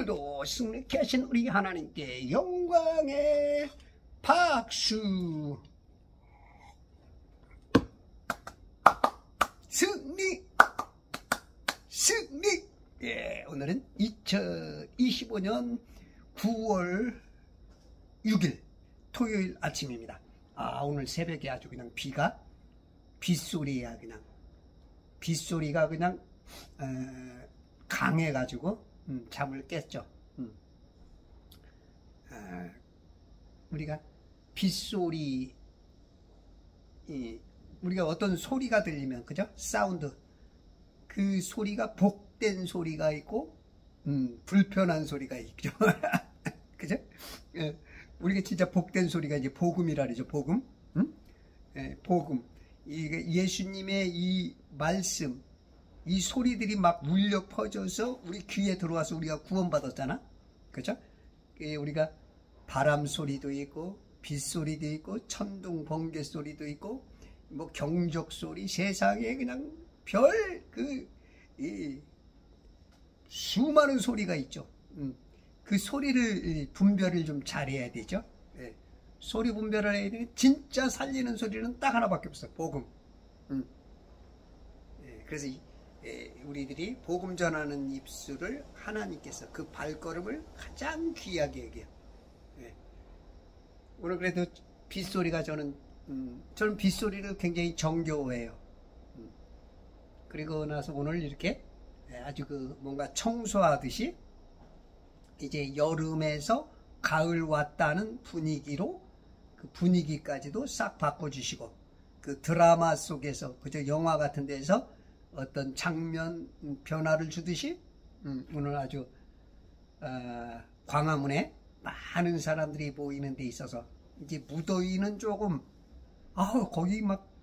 오늘도 승리케 하신 우리 하나님께 영광의 박수. 승리. 예, 오늘은 2025년 9월 6일 토요일 아침입니다. 오늘 새벽에 아주 그냥 빗소리가 그냥 강해가지고 잠을 깼죠. 우리가 빗소리, 우리가 어떤 소리가 들리면, 그죠? 사운드, 그 소리가 복된 소리가 있고 불편한 소리가 있죠. 그죠? 우리가 진짜 복된 소리가 이제 복음이라 그러죠. 복음. 복음. 예수님의 이 말씀, 이 소리들이 막 울려 퍼져서 우리 귀에 들어와서 우리가 구원받았잖아. 그죠? 우리가 바람 소리도 있고, 빗소리도 있고, 천둥 번개 소리도 있고, 뭐 경적 소리, 세상에 그냥 수많은 소리가 있죠. 그 소리를 분별을 좀 잘해야 되죠. 소리 분별을 해야 되니 진짜 살리는 소리는 딱 하나밖에 없어요. 복음. 그래서 우리들이 복음 전하는 입술을 하나님께서 그 발걸음을 가장 귀하게 여겨요. 오늘 그래도 빗소리가 저는 빗소리를 굉장히 정겨워해요. 그리고 나서 오늘 이렇게 아주 뭔가 청소하듯이 이제 여름에서 가을 왔다는 분위기로 그 분위기까지도 싹 바꿔주시고, 그 드라마 속에서, 그저 영화 같은 데서 어떤 장면 변화를 주듯이 오늘 아주 광화문에 많은 사람들이 모이는 데 있어서 이제 무더위는 조금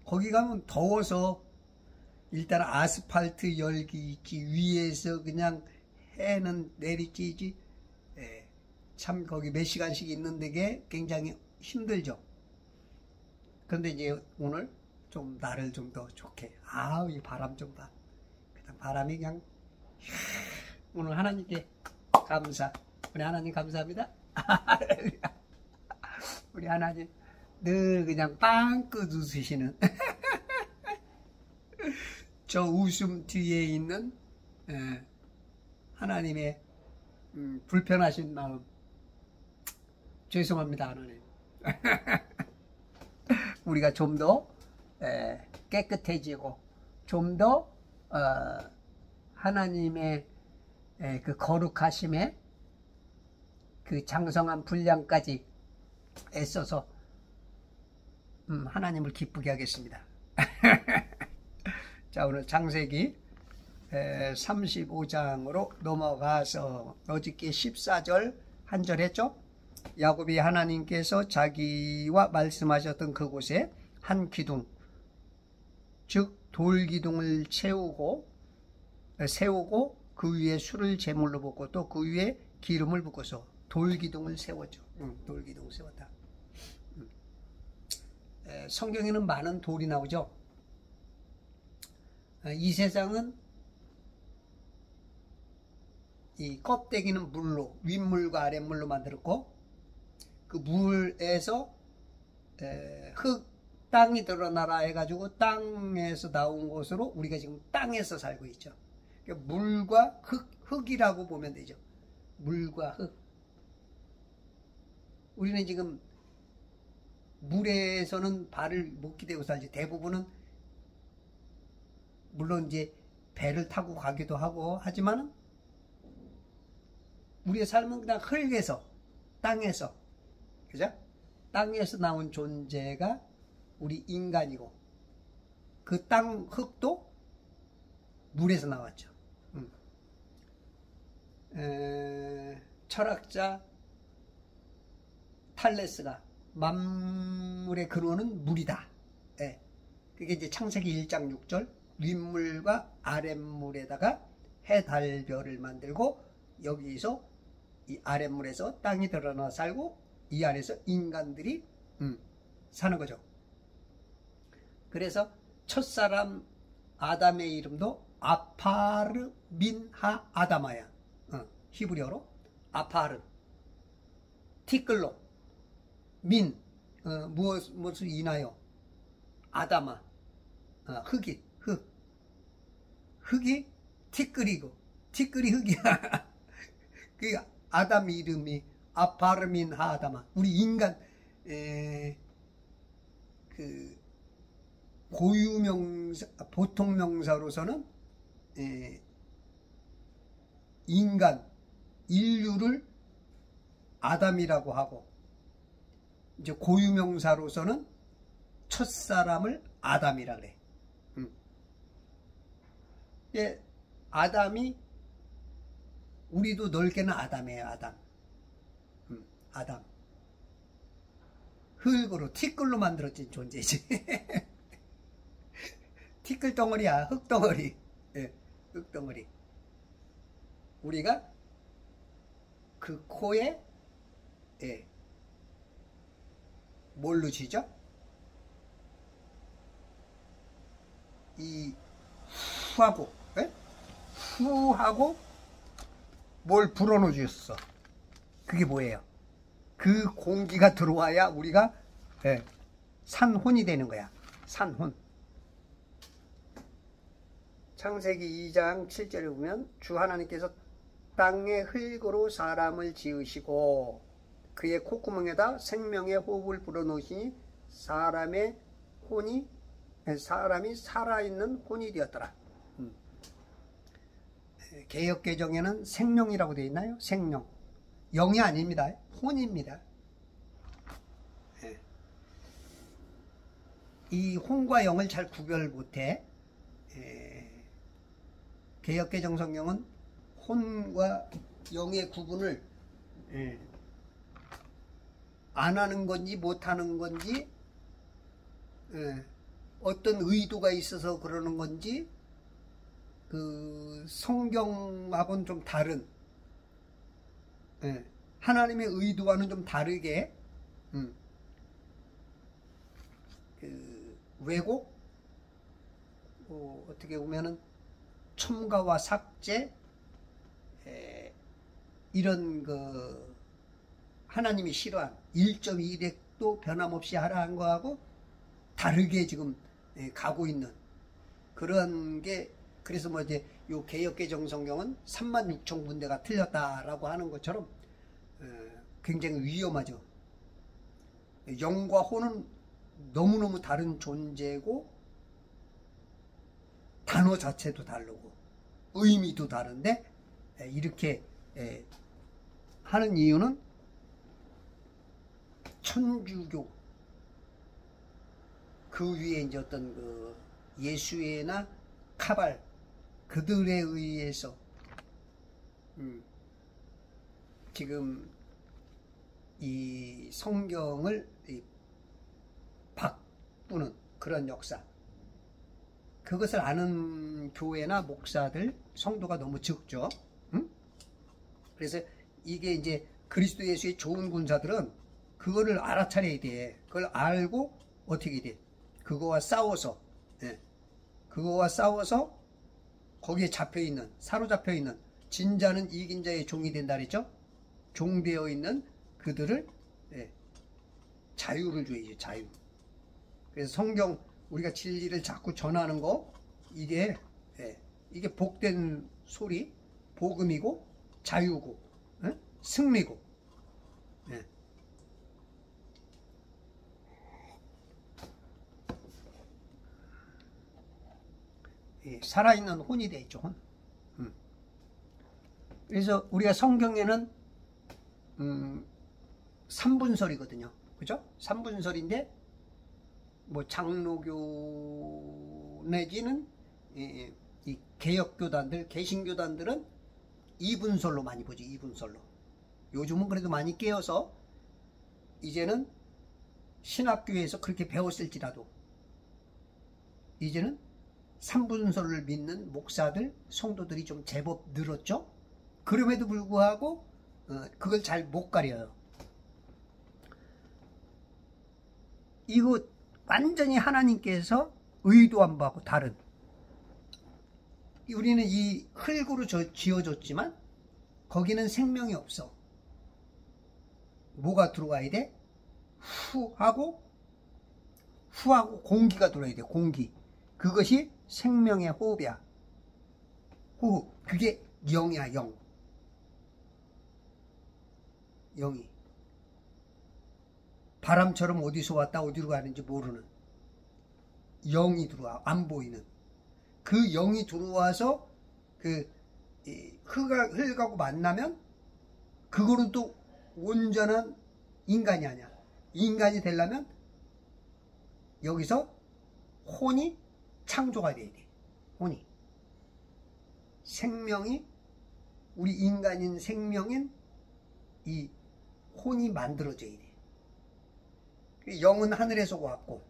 거기 가면 더워서 일단 아스팔트 열기 있지, 위에서 그냥 해는 내리쬐지. 참 거기 몇 시간씩 있는 데게 굉장히 힘들죠. 그런데 이제 오늘 좀 날을 좀 더 좋게, 이 바람 좀 봐. 그냥 바람이 그냥 오늘 하나님께 감사. 우리 하나님 감사합니다. 우리 하나님 늘 그냥 빵긋 웃으시는 저 웃음 뒤에 있는 하나님의 불편하신 마음, 죄송합니다 하나님. 우리가 좀 더 깨끗해지고 좀 더 하나님의 그 거룩하심에 그 장성한 분량까지 애써서 하나님을 기쁘게 하겠습니다. 자, 오늘 창세기 35장으로 넘어가서 어저께 14절 한 절 했죠? 야곱이 하나님께서 자기와 말씀하셨던 그곳에 한 기둥, 즉 돌기둥을 세우고 그 위에 술을 제물로 붓고 또 그 위에 기름을 붓고서 돌기둥을 세웠죠. 돌기둥을 세웠다. 성경에는 많은 돌이 나오죠. 이 세상은 이 껍데기는 물로, 윗물과 아랫물로 만들었고, 그 물에서 땅이 드러나라 해가지고 땅에서 나온 곳으로 우리가 지금 땅에서 살고 있죠. 그러니까 물과 흙이라고 보면 되죠. 물과 흙. 우리는 지금 물에서는 발을 못 기대고 살지. 대부분은 물론 이제 배를 타고 가기도 하고 하지만 우리의 삶은 그냥 흙에서, 땅에서, 그죠? 땅에서 나온 존재가 우리 인간이고, 그 땅 흙도 물에서 나왔죠. 철학자 탈레스가 만물의 근원은 물이다. 그게 이제 창세기 1장 6절, 윗물과 아랫물에다가 해, 달, 별을 만들고, 여기서 이 아랫물에서 땅이 드러나 살고, 이 안에서 인간들이 사는 거죠. 그래서 첫사람 아담의 이름도 아파르 민하 아다마야. 히브리어로 아파르, 티끌로, 민, 무엇을 인하여, 아다마, 흙이, 흙이 티끌이고, 티끌이 흙이야. 그 아담 이름이 아파르민 하아다마. 우리 인간, 그 고유명사, 보통 명사로서는 인간, 인류를 아담이라고 하고, 이제 고유명사로서는 첫사람을 아담이라 그래. 예, 아담이, 우리도 넓게는 아담이에요, 아담. 아담. 흙으로, 티끌로 만들어진 존재지. 티끌 덩어리야, 흙 덩어리. 예, 흙 덩어리. 우리가 그 코에, 예, 뭘로 쥐죠? 이 후하고, 예? 후하고 뭘 불어넣어 주셨어. 그게 뭐예요? 그 공기가 들어와야 우리가, 예, 산혼이 되는 거야. 산혼. 창세기 2장 7절에 보면 주 하나님께서 땅의 흙으로 사람을 지으시고 그의 콧구멍에다 생명의 호흡을 불어넣으시니 사람이 살아있는 혼이 되었더라. 개역개정에는 생명이라고 되어 있나요? 생명. 영이 아닙니다. 혼입니다. 이 혼과 영을 잘 구별 못해. 개역개정 성경은 혼과 영의 구분을 안 하는 건지 못하는 건지, 어떤 의도가 있어서 그러는 건지, 그 성경하고는 좀 다른, 하나님의 의도와는 좀 다르게 그 왜곡, 어떻게 보면은 첨가와 삭제, 이런 그 하나님이 싫어한 1.2렉도 변함없이 하라 한 거하고 다르게 지금 가고 있는 그런 게, 그래서 뭐 이제 요 개역개정 성경은 36,000군데가 틀렸다라고 하는 것처럼 굉장히 위험하죠. 영과 혼은 너무너무 다른 존재고 단어 자체도 다르고 의미도 다른데 이렇게 하는 이유는 천주교 그 위에 이제 어떤 그 예수회나 카발 그들에 의해서 지금 이 성경을 바꾸는 그런 역사, 그것을 아는 교회나 목사들, 성도가 너무 적죠. 그래서 이게 이제 그리스도 예수의 좋은 군사들은 그거를 알아차려야 돼. 그걸 알고 어떻게 돼? 그거와 싸워서, 그거와 싸워서 거기에 잡혀있는, 사로잡혀 있는, 진자는 이긴 자의 종이 된다 그랬죠? 종되어 있는 그들을 자유를 줘야죠. 자유. 그래서 성경 우리가 진리를 자꾸 전하는 거, 이게 복된 소리, 복음이고 자유고 승리고. 살아있는 혼이 돼 있죠. 혼. 그래서 우리가 성경에는 3분설이거든요. 그죠? 3분설인데 뭐 장로교 내지는 이 개혁교단들, 개신교단들은 2분설로 많이 보죠. 2분설로. 요즘은 그래도 많이 깨어서 이제는 신학교에서 그렇게 배웠을지라도 이제는 3분설을 믿는 목사들, 성도들이 좀 제법 늘었죠. 그럼에도 불구하고 그걸 잘 못 가려요. 이거 완전히 하나님께서 의도한 바하고 다른, 우리는 이 흙으로 지어졌지만 거기는 생명이 없어. 뭐가 들어가야 돼? 후하고 공기가 들어야 돼. 공기. 그것이 생명의 호흡이야. 호흡. 그게 영이야. 영. 영이. 바람처럼 어디서 왔다 어디로 가는지 모르는 영이 들어와. 안 보이는. 그 영이 들어와서 그 흙하고 만나면 그거는 또 온전한 인간이 아니야. 인간이 되려면 여기서 혼이 창조가 돼야 돼. 혼이. 생명이, 우리 인간인 생명인 이 혼이 만들어져야 돼. 영은 하늘에서 왔고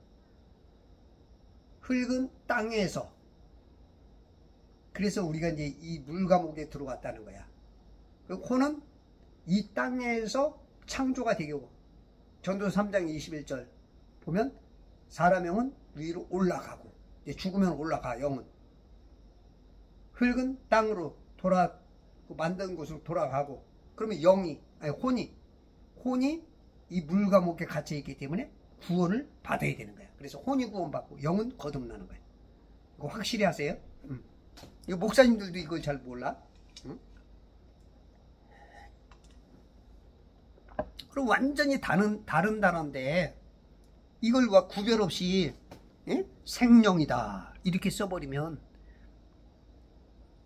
흙은 땅에서. 그래서 우리가 이제 이 물감옥에 들어왔다는 거야. 그 혼은 이 땅에서 창조가 되고, 전도서 3장 21절 보면 사람 영은 위로 올라가고, 이제 죽으면 올라가. 영은 흙은 땅으로 만든 곳으로 돌아가고, 그러면 영이, 아니 혼이 이 물감옥에 갇혀 있기 때문에 구원을 받아야 되는 거야. 그래서 혼이 구원받고 영은 거듭나는 거야. 이거 확실히 하세요. 이거 목사님들도 이걸 잘 몰라. 그럼 완전히 다른 단어인데 이걸 구별 없이 생명이다 이렇게 써버리면,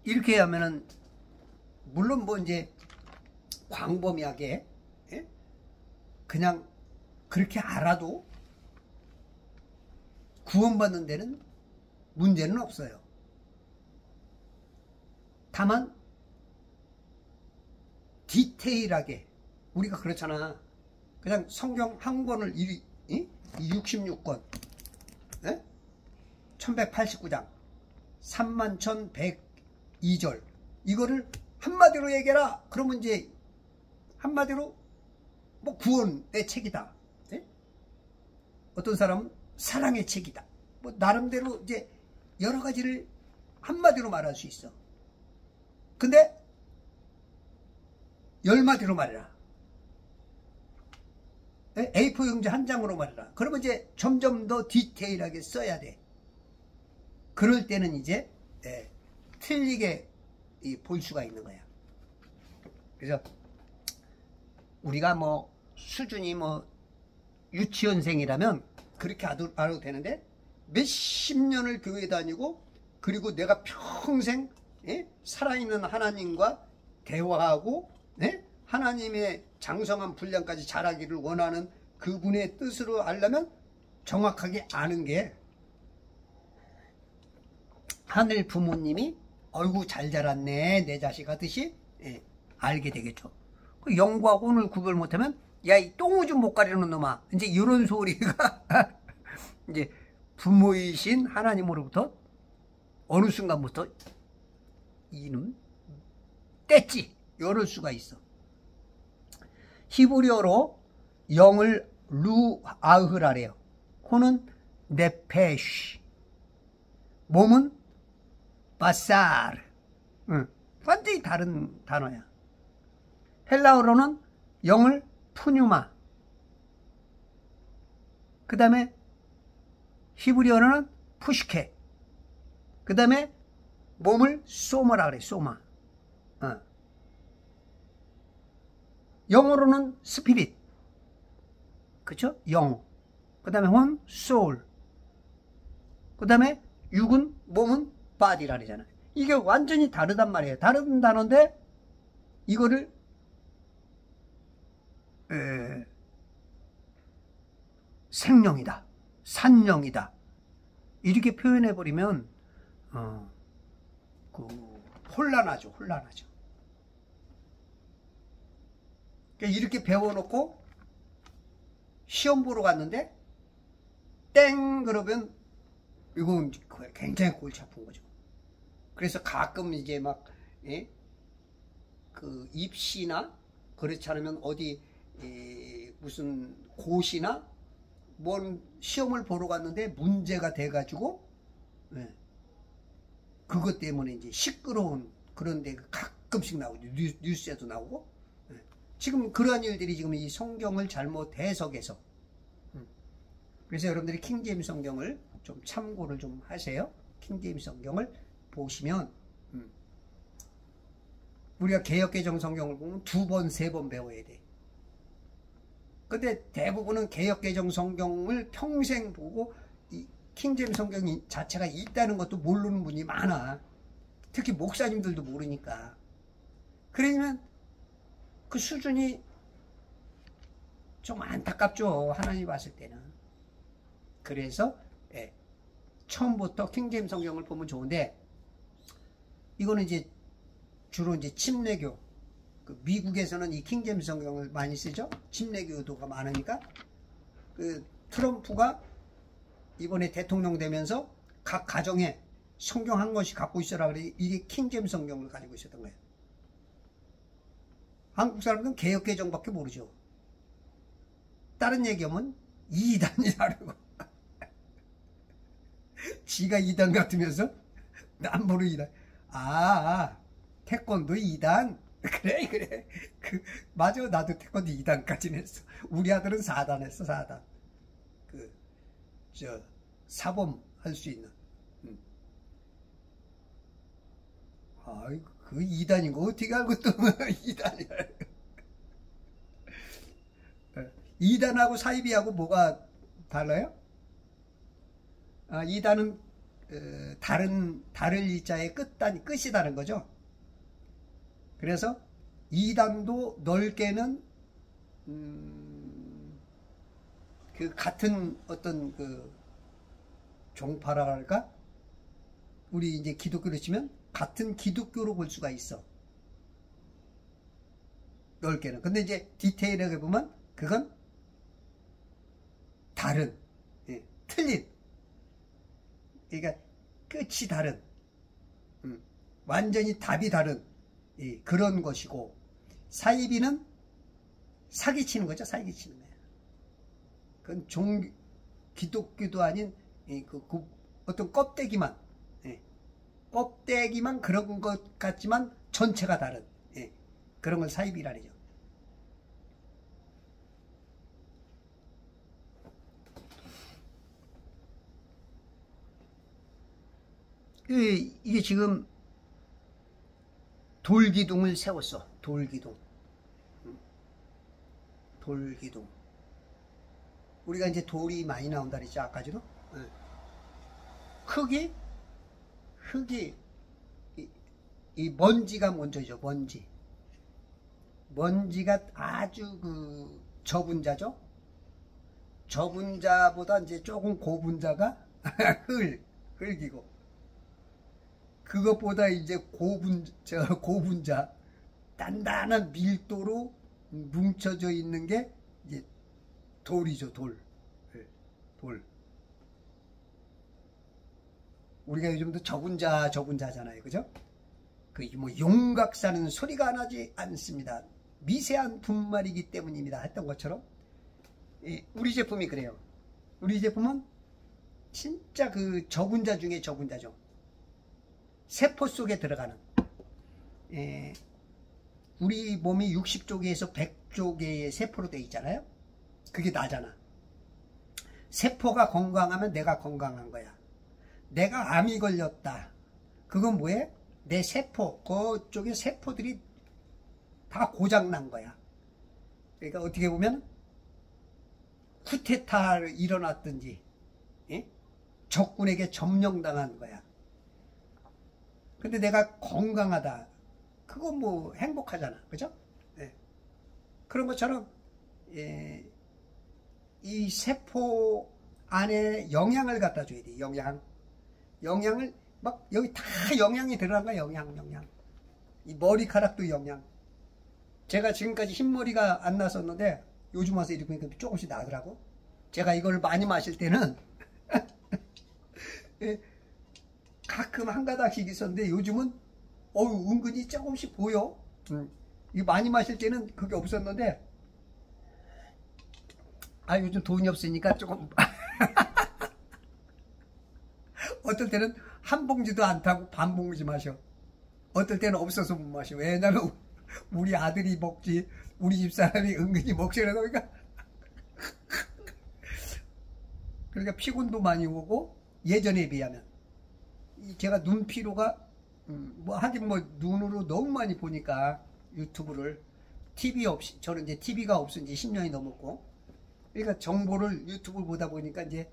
이렇게 하면은 물론 뭐 이제 광범위하게 그냥 그렇게 알아도 구원받는 데는 문제는 없어요. 다만 디테일하게 우리가 그렇잖아. 그냥 성경 한 권을 66권 1189장 31,102절 이거를 한마디로 얘기해라. 그러면 이제 한마디로 뭐 구원의 책이다. 어떤 사람은 사랑의 책이다. 뭐 나름대로 이제 여러 가지를 한마디로 말할 수 있어. 근데 10마디로 말해라. A4 용지 한 장으로 말해라. 그러면 이제 점점 더 디테일하게 써야 돼. 그럴 때는 이제 틀리게 볼 수가 있는 거야. 그래서 우리가 뭐 수준이 뭐 유치원생이라면 그렇게 알아도 되는데, 몇십 년을 교회 다니고 그리고 내가 평생 살아있는 하나님과 대화하고 하나님의 장성한 분량까지 자라기를 원하는 그분의 뜻으로 알려면 정확하게 아는 게, 하늘 부모님이 어이구 잘 자랐네 내 자식 하듯이 알게 되겠죠. 그 영과 혼을 구별 못하면 야 이 똥오줌 못 가리는 놈아, 이제 이런 소리가 이제 부모이신 하나님으로부터 어느 순간부터 이놈 뗐지 이럴 수가 있어. 히브리어로 영을 루아흐라래요. 혼은 네페쉬, 몸은 바사르. 완전히 다른 단어야. 헬라어로는 영을 푸뉴마, 그 다음에 히브리어로는 푸시케, 그 다음에 몸을 소마라 그래. 소마. 영어로는 스피릿, 그쵸? 영. 그 다음에 혼, 소울. 그 다음에 육은, 몸은 바디라 그러잖아. 이게 완전히 다르단 말이에요. 다른 단어인데 이거를 생명이다, 산영이다 이렇게 표현해버리면 혼란하죠. 그러니까 이렇게 배워놓고 시험 보러 갔는데 땡 그러면 이건 굉장히 골치 아픈 거죠. 그래서 가끔 이제 막 그 입시나 그렇지 않으면 어디 무슨 고시나 뭔 시험을 보러 갔는데 문제가 돼가지고 그것 때문에 이제 시끄러운 그런 데 가끔씩 나오죠. 뉴스에도 나오고. 지금 그러한 일들이 지금 이 성경을 잘못 해석해서. 그래서 여러분들이 킹제임스 성경을 좀 참고를 좀 하세요. 킹제임스 성경을 보시면 우리가 개역개정 성경을 보면 2번, 3번 배워야 돼. 근데 대부분은 개역개정 성경을 평생 보고 이 킹제임스 성경 자체가 있다는 것도 모르는 분이 많아. 특히 목사님들도 모르니까. 그러면 그 수준이 좀 안타깝죠. 하나님 봤을 때는. 그래서 처음부터 킹제임스 성경을 보면 좋은데, 이거는 이제 주로 이제 침례교, 미국에서는 이 킹제임스 성경을 많이 쓰죠. 침례교도가 많으니까. 그 트럼프가 이번에 대통령 되면서 각 가정에 성경 한 권씩 갖고 있어라 그래. 이게 킹제임스 성경을 가지고 있었던 거예요. 한국 사람들은 개역개정밖에 모르죠. 다른 얘기하면 이단이라고. 지가 이단 같으면서 남부로 이단. 태권도 2단. 그래. 맞아. 나도 태권도 2단까지는 했어. 우리 아들은 4단 했어, 4단. 사범 할 수 있는. 그 2단인 거 어떻게 알고 또 2단이야. 2단하고 사이비하고 뭐가 달라요? 2단은 다를 이자의 끝이 다른 거죠. 그래서 2단도 넓게는 그 같은 어떤 그 종파라 할까? 우리 이제 기독교로 치면 같은 기독교로 볼 수가 있어. 넓게는. 근데 이제 디테일하게 보면 그건 다른, 틀린. 그러니까 끝이 다른, 완전히 답이 다른 그런 것이고, 사이비는 사기치는 거죠. 사기치는 거예요. 그건 기독교도 아닌 그 어떤 껍데기만 그런 것 같지만 전체가 다른 그런 걸 사이비라죠. 이게 지금 돌기둥을 세웠어. 돌기둥. 우리가 이제 돌이 많이 나온다 그랬죠. 아까지도. 흙이 이 먼지가 먼저죠. 먼지가 아주 그 저분자죠. 저분자보다 이제 조금 고분자가 흙이고, 그것보다 이제 고분자 단단한 밀도로 뭉쳐져 있는 게 이제 돌이죠. 돌. 우리가 요즘도 저분자잖아요. 그죠? 뭐 용각사는 소리가 나지 않습니다. 미세한 분말이기 때문입니다. 했던 것처럼 우리 제품이 그래요. 우리 제품은 진짜 그 저분자 중에 저분자죠. 세포 속에 들어가는, 우리 몸이 60조 개에서 100조 개의 세포로 되어 있잖아요. 그게 나잖아. 세포가 건강하면 내가 건강한 거야. 내가 암이 걸렸다. 그건 뭐예요? 내 세포, 그쪽에 세포들이 다 고장난 거야. 그러니까 어떻게 보면 쿠데타가 일어났든지 적군에게 점령당한 거야. 근데 내가 건강하다. 그건 뭐 행복하잖아. 그죠? 그런 것처럼 이 세포 안에 영양을 갖다 줘야 돼. 영양을 막 여기 다 영양이 들어간 거야. 영양. 이 머리카락도 영양. 제가 지금까지 흰머리가 안 났었는데 요즘 와서 이렇게 보니까 조금씩 나더라고. 제가 이걸 많이 마실 때는 가끔 한 가닥씩 있었는데 요즘은 은근히 조금씩 보여. 이 많이 마실 때는 그게 없었는데 요즘 돈이 없으니까 조금 어떨 때는 한 봉지도 안 타고 반 봉지 마셔. 어떨 때는 없어서 못 마셔. 왜냐면 우리 아들이 먹지 우리 집사람이 은근히 먹지라고 하니까 그러니까 피곤도 많이 오고 예전에 비하면 제가 눈 피로가 뭐 하긴 뭐 눈으로 너무 많이 보니까 유튜브를 TV 없이 저는 이제 TV가 없은 지 10년이 넘었고 그러니까 정보를 유튜브를 보다 보니까 이제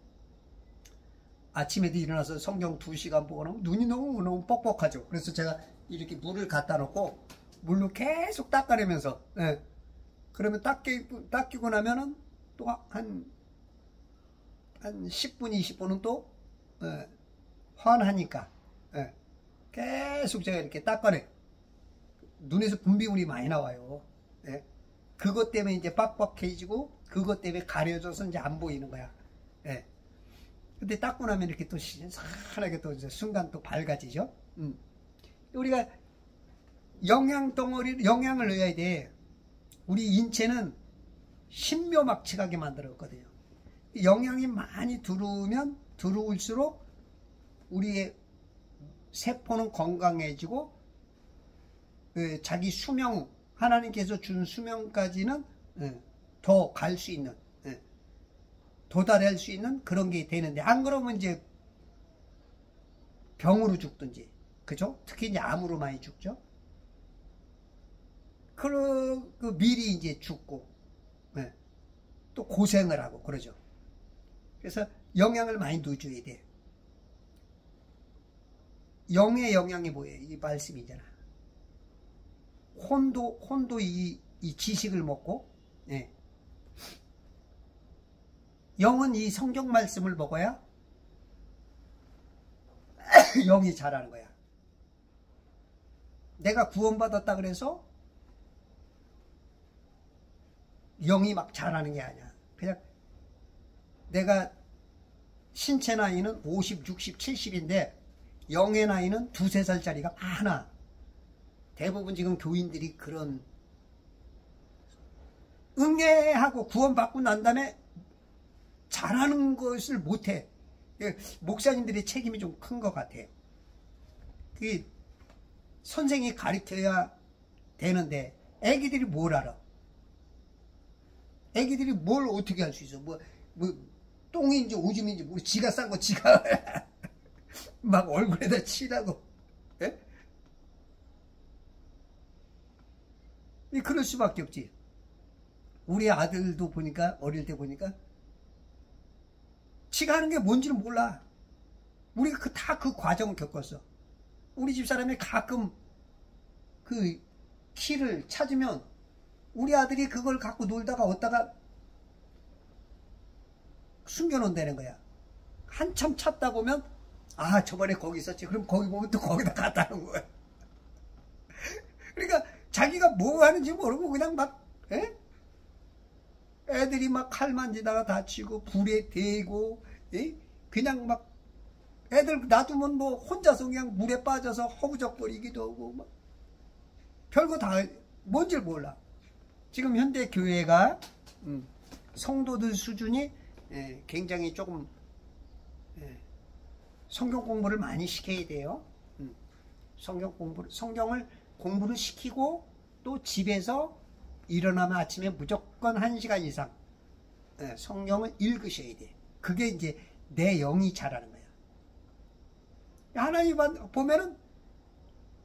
아침에도 일어나서 성경 2시간 보거나 눈이 너무 뻑뻑하죠. 그래서 제가 이렇게 물을 갖다 놓고 물로 계속 닦아내면서 예. 그러면 닦이고 나면은 또 한 10분 20분은 또 예, 환하니까 예. 계속 제가 이렇게 닦아내. 눈에서 분비물이 많이 나와요. 예. 그것 때문에 이제 빡빡해지고 그것 때문에 가려져서 이제 안 보이는 거야. 예. 근데 닦고 나면 이렇게 또 시원하게 또 이제 순간 또 밝아지죠. 우리가 영양을 넣어야 돼. 우리 인체는 신묘막측하게 만들었거든요. 영양이 많이 들어올수록 우리의 세포는 건강해지고 자기 수명 하나님께서 준 수명까지는 더 갈 수 있는 도달할 수 있는 그런 게 되는데 안 그러면 이제 병으로 죽든지 그죠? 특히 이제 암으로 많이 죽죠. 그 미리 이제 죽고 또 고생을 하고 그러죠. 그래서 영양을 많이 넣어줘야 돼. 영의 영양이 뭐예요? 이 말씀이잖아. 혼도 이 지식을 먹고 영은 이 성경 말씀을 먹어야 영이 자라는 거야. 내가 구원받았다 그래서 영이 막 자라는 게 아니야. 그냥 내가 신체 나이는 50, 60, 70인데 영의 나이는 2, 3살짜리가 많아. 대부분 지금 교인들이 그런 응애하고 구원받고 난 다음에 잘하는 것을 못해. 목사님들의 책임이 좀 큰 것 같아. 그게 선생이 가르쳐야 되는데 애기들이 뭘 알아? 애기들이 뭘 어떻게 할 수 있어? 뭐 똥인지 오줌인지 뭐 지가 싼 거 지가 막 얼굴에다 치라고. 예? 그럴 수밖에 없지. 우리 아들도 보니까 어릴 때 보니까 지가 하는 게 뭔지는 몰라. 우리가 다 그 과정을 겪었어. 우리 집사람이 가끔 그 키를 찾으면 우리 아들이 그걸 갖고 놀다가 얻다가 숨겨놓는다는 거야. 한참 찾다 보면 아 저번에 거기 있었지. 그럼 거기 보면 또 거기다 갖다 놓은 거야. 그러니까 자기가 뭐 하는지 모르고 그냥 막 애들이 막 칼 만지다가 다치고 불에 대고 그냥 막 애들 놔두면 뭐 혼자서 그냥 물에 빠져서 허우적거리기도 하고 막 별거 다 뭔지 몰라. 지금 현대 교회가 성도들 수준이 굉장히 조금 성경 공부를 많이 시켜야 돼요. 성경을 공부를 시키고 또 집에서 일어나면 아침에 무조건 1시간 이상 성경을 읽으셔야 돼. 그게 이제 내 영이 자라는 거야. 하나님 보면은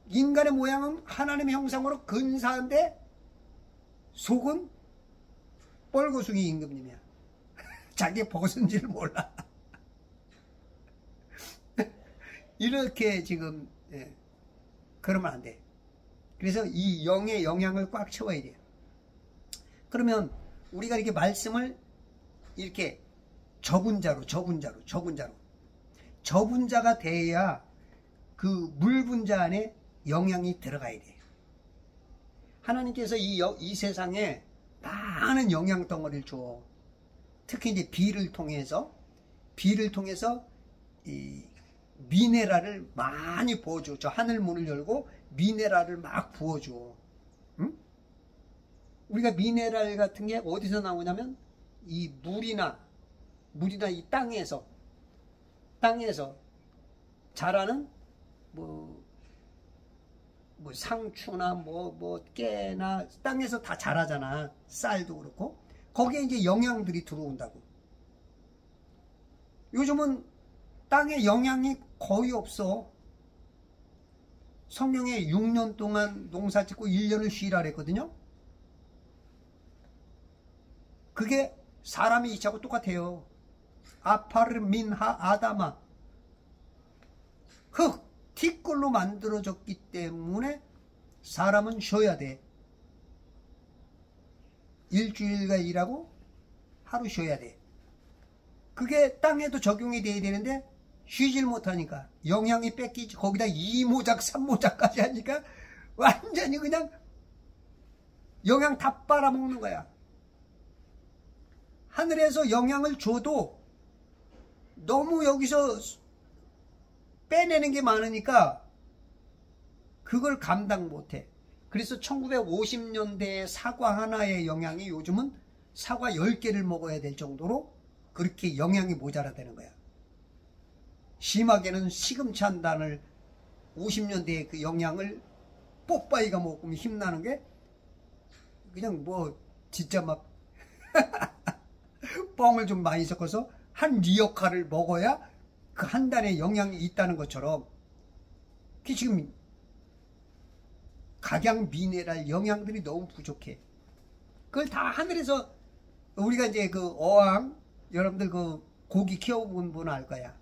인간의 모양은 하나님의 형상으로 근사한데 속은 뻘거숭이 임금님이야. 자기 벗은 줄 몰라. 이렇게 지금 그러면 안 돼. 그래서 이 영의 영향을 꽉 채워야 돼요. 그러면 우리가 이렇게 말씀을 이렇게 적은 자가 돼야 그 물분자 안에 영향이 들어가야 돼요. 하나님께서 이 세상에 많은 영양 덩어리를 줘. 특히 이제 비를 통해서 이 미네랄을 많이 부어줘. 저 하늘 문을 열고 미네랄을 막 부어줘. 응? 우리가 미네랄 같은 게 어디서 나오냐면 이 물이나 이 땅에서 자라는 뭐 뭐 상추나 뭐 깨나 땅에서 다 자라잖아. 쌀도 그렇고. 거기에 이제 영양들이 들어온다고. 요즘은 땅에 영양이 거의 없어. 성경에 6년 동안 농사 짓고 1년을 쉬라 그랬거든요. 그게 사람이 이차고 똑같아요. 아파르민하 아다마. 흙, 티끌로 만들어졌기 때문에 사람은 쉬어야 돼. 일주일간 일하고 하루 쉬어야 돼. 그게 땅에도 적용이 돼야 되는데 쉬질 못하니까 영양이 뺏기지. 거기다 2모작 3모작까지 하니까 완전히 그냥 영양 다 빨아먹는 거야. 하늘에서 영양을 줘도 너무 여기서 빼내는 게 많으니까 그걸 감당 못해. 그래서 1950년대에 사과 하나의 영양이 요즘은 사과 10개를 먹어야 될 정도로 그렇게 영양이 모자라다는 거야. 심하게는 시금치 한 단을 50년대에 그 영양을 뽀빠이가 먹으면 힘나는 게 그냥 뭐 진짜 막 뻥을 좀 많이 섞어서 한 리어카를 먹어야 그 한 단에 영양이 있다는 것처럼 그 지금 각양 미네랄 영양들이 너무 부족해. 그걸 다 하늘에서 우리가 이제 그 어항 여러분들 그 고기 키워본 분 알 거야.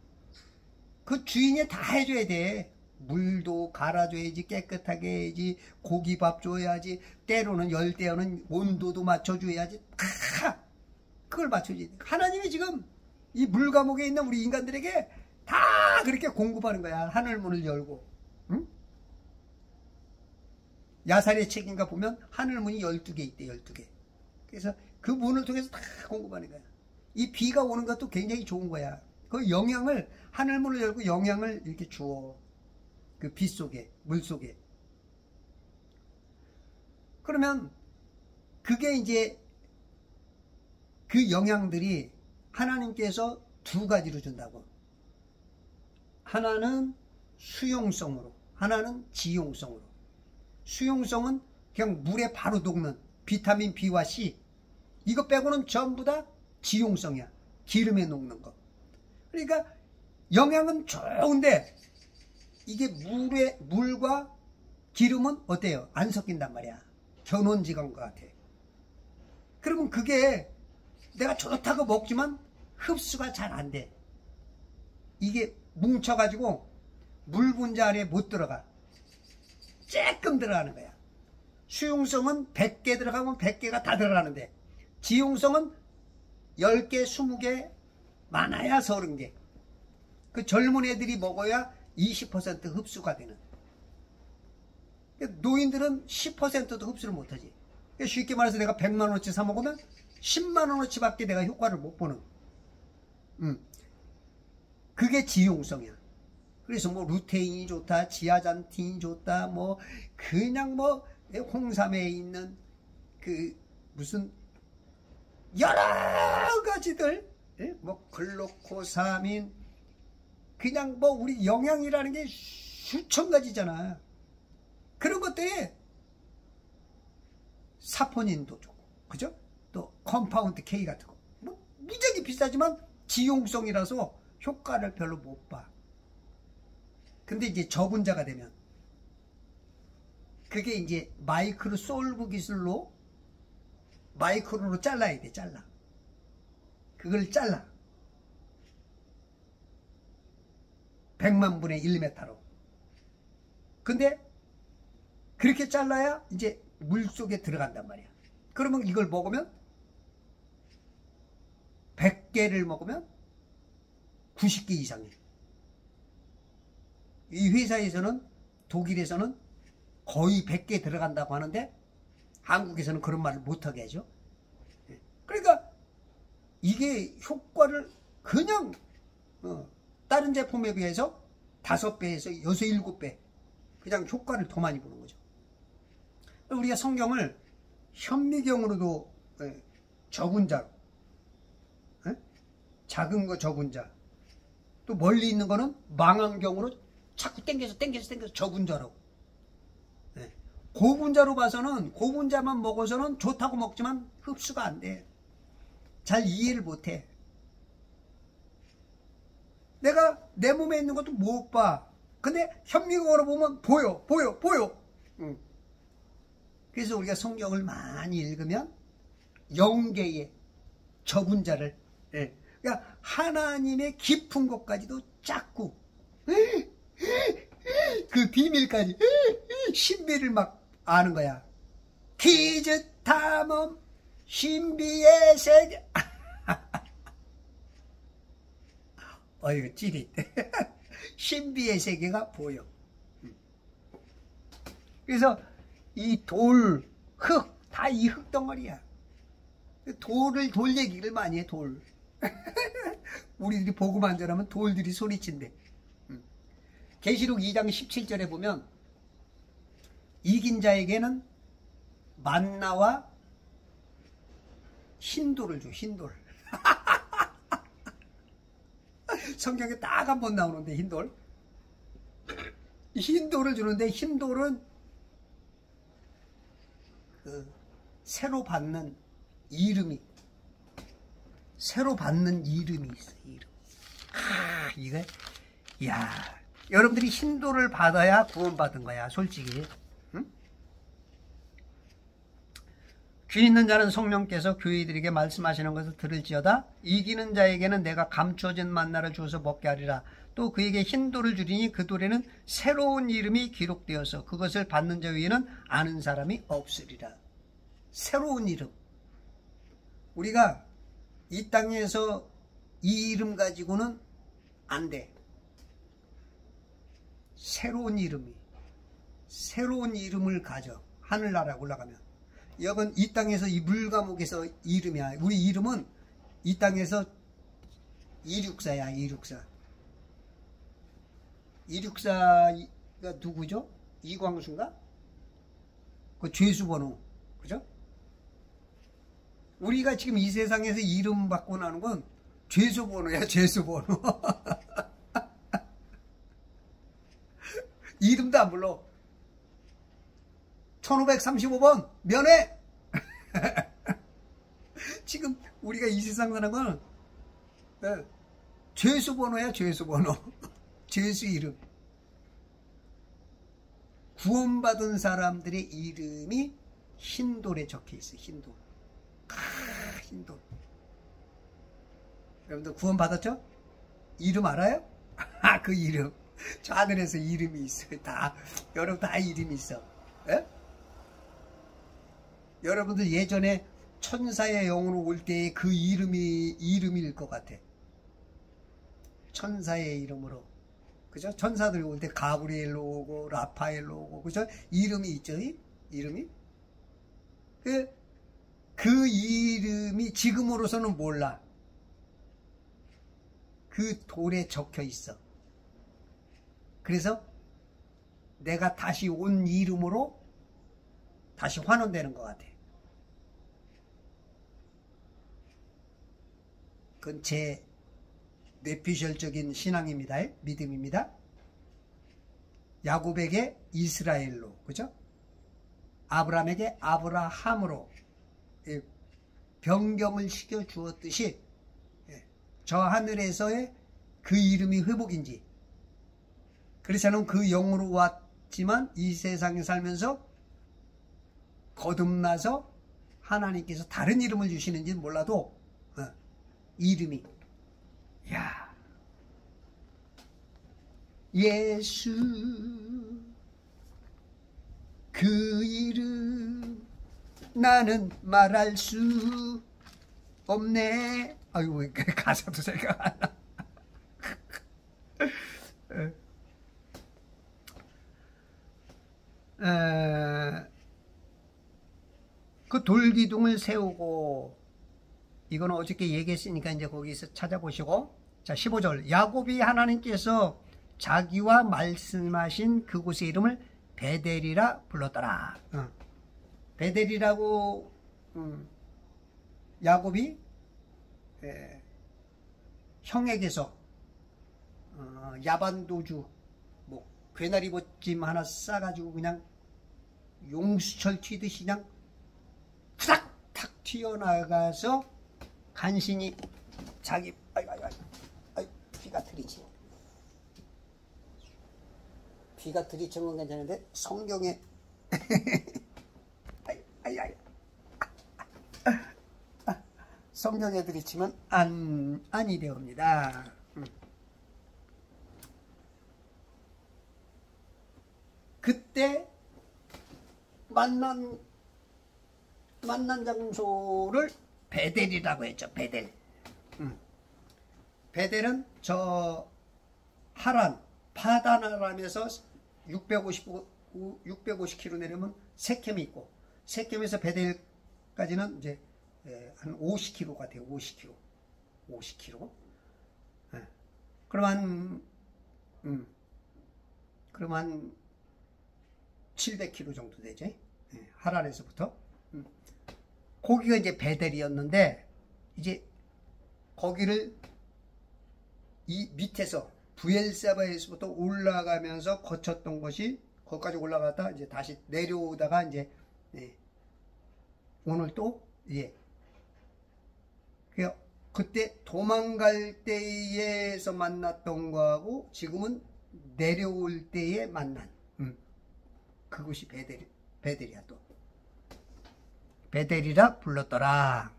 그 주인이 다 해줘야 돼. 물도 갈아줘야지, 깨끗하게 해야지, 고기밥 줘야지, 때로는 열대어는 온도도 맞춰줘야지. 다 그걸 맞춰줘야 돼. 하나님이 지금 이 물감옥에 있는 우리 인간들에게 다 그렇게 공급하는 거야. 하늘문을 열고. 응? 야살의 책인가 보면 하늘문이 12개 있대. 12개. 그래서 그 문을 통해서 다 공급하는 거야. 이 비가 오는 것도 굉장히 좋은 거야. 그 영향을 하늘문을 열고 영향을 이렇게 주어. 그 비 속에, 물 속에. 그러면 그게 이제 그 영향들이 하나님께서 두 가지로 준다고. 하나는 수용성으로, 하나는 지용성으로. 수용성은 그냥 물에 바로 녹는 비타민 B와 C. 이거 빼고는 전부 다 지용성이야. 기름에 녹는 거. 그러니까 영양은 좋은데 이게 물과 기름은 어때요? 안 섞인단 말이야. 견원지간과 같아. 그러면 그게 내가 좋다고 먹지만 흡수가 잘 안 돼. 이게 뭉쳐가지고 물 분자 안에 못 들어가. 쬐끔 들어가는 거야. 수용성은 100개 들어가면 100개가 다 들어가는데 지용성은 10개, 20개, 많아야 30개. 그 젊은 애들이 먹어야 20% 흡수가 되는. 노인들은 10%도 흡수를 못하지. 쉽게 말해서 내가 100만원어치 사 먹으면 10만원어치 밖에 내가 효과를 못 보는. 그게 지용성이야. 그래서 뭐 루테인이 좋다, 지아잔틴이 좋다, 뭐 그냥 뭐 홍삼에 있는 그 무슨 여러 가지들, 뭐 글루코사민, 그냥 뭐 우리 영양이라는 게 수천 가지잖아. 그런 것들이 사포닌도 좋고, 그죠? 또 컴파운드 K 같은 거, 뭐 무지하게 비싸지만 지용성이라서 효과를 별로 못 봐. 근데 이제 저분자가 되면 그게 이제 마이크로 솔브 기술로 마이크로로 잘라야 돼. 잘라. 그걸 잘라. 100만 분의 1m로. 근데 그렇게 잘라야 이제 물속에 들어간단 말이야. 그러면 이걸 먹으면 100개를 먹으면 90개 이상이에요. 이 회사에서는, 독일에서는 거의 100개 들어간다고 하는데 한국에서는 그런 말을 못하게 하죠. 그러니까 이게 효과를 그냥 다른 제품에 비해서 5배에서 6, 7배 그냥 효과를 더 많이 보는 거죠. 우리가 성경을 현미경으로도 적은 자로, 작은 거 적은 자, 또 멀리 있는 거는 망원경으로 자꾸 당겨서 적은 자라고. 고분자로 봐서는 고분자만 먹어서는 좋다고 먹지만 흡수가 안 돼. 잘 이해를 못해. 내가 내 몸에 있는 것도 못 봐. 근데 현미경으로 보면 보여. 응. 그래서 우리가 성경을 많이 읽으면 영계의 저분자를, 예. 그러니까 하나님의 깊은 것까지도 찾고 그 비밀까지 신비를 막 아는 거야. 퀴즈 탐험 신비의 세계. 이거 찌릿. 신비의 세계가 보여. 그래서 이 돌, 흙, 다 이 흙덩어리야. 돌 얘기를 많이 해, 돌. 우리들이 보고만 전하면 돌들이 소리친대. 계시록 2장 17절에 보면 이긴 자에게는 만나와 흰돌을 줘, 흰돌. 성경에 딱 한 번 나오는데, 흰돌. 흰돌을 주는데, 흰돌은 새로 받는 이름이 있어, 이름. 이거, 여러분들이 흰돌을 받아야 구원받은 거야, 솔직히. 응? 귀 있는 자는 성령께서 교회들에게 말씀하시는 것을 들을지어다. 이기는 자에게는 내가 감추어진 만나를 주어서 먹게 하리라. 또 그에게 흰돌을 주리니 그 돌에는 새로운 이름이 기록되어서 그것을 받는 자 위에는 아는 사람이 없으리라. 새로운 이름. 우리가 이 땅에서 이 이름 가지고는 안 돼. 새로운 이름을 가져. 하늘나라에 올라가면. 여건 이 땅에서 이 물감옥에서 이름이야. 우리 이름은 이 땅에서 이륙사야, 이륙사. 이륙사가 누구죠? 이광수인가? 그 죄수번호. 그죠? 우리가 지금 이 세상에서 이름 받고 나는 건 죄수번호야, 죄수번호. 이름도 안 불러. 1535번 면회. 지금 우리가 이 세상 사는 건 죄수번호야, 죄수번호. 죄수 이름. 구원받은 사람들의 이름이 흰돌에 적혀 있어. 흰돌. 흰돌. 여러분들 구원받았죠? 이름 알아요? 그 이름. 저 하늘에서 이름이 있어요. 여러분 다 이름이 있어. 에? 여러분들 예전에 천사의 영으로 올 때의 그 이름일 것 같아. 천사의 이름으로. 그죠? 천사들이 올 때 가브리엘로 오고, 라파엘로 오고, 그죠? 이름이 있죠? 이름이? 그 이름이 지금으로서는 몰라. 그 돌에 적혀 있어. 그래서 내가 다시 온 이름으로 다시 환원되는 것 같아. 그건 제 뇌피셜적인 신앙입니다. 믿음입니다. 야곱에게 이스라엘로, 그죠? 아브라함에게 아브라함으로 변경을 시켜 주었듯이 저 하늘에서의 그 이름이 회복인지, 그래서 저는 그 영으로 왔지만 이 세상에 살면서 거듭나서 하나님께서 다른 이름을 주시는지는 몰라도 이름이, 야, 예수 그 이름 나는 말할 수 없네. 아이고, 가사도 생각 안 나. 그 돌기둥을 세우고, 이거는 어저께 얘기했으니까 이제 거기서 찾아보시고. 자, 15절. 야곱이 하나님께서 자기와 말씀하신 그곳의 이름을 베델이라 불렀더라. 베델이라고 야곱이 형에게서 야반도주, 뭐 괴나리 보찜 하나 싸가지고 그냥 용수철 튀듯이 그냥 후닥 탁 튀어나가서 간신히 자기 귀가 들이치. 귀가 들이치는 건 괜찮은데 성경에 성경에 들이치면 아니 되옵니다. 그때 만난 장소를 베델이라고 했죠. 베델. 베델은 저 하란 파다나람에서 650km 내려면 세켐이 있고, 세켐에서 베델까지는 이제 한 50km가 돼요. 50km. 그럼 한 700km 정도 되지. 하란에서부터. 거기가 이제 베델이었는데, 이제 거기를 이 밑에서 부엘세바에서부터 올라가면서 거쳤던 것이, 거기까지 올라갔다 이제 다시 내려오다가 이제 오늘 또 그때 도망갈 때에서 만났던 거하고 지금은 내려올 때에 만난 그것이 베델이야. 또 베델이라 불렀더라.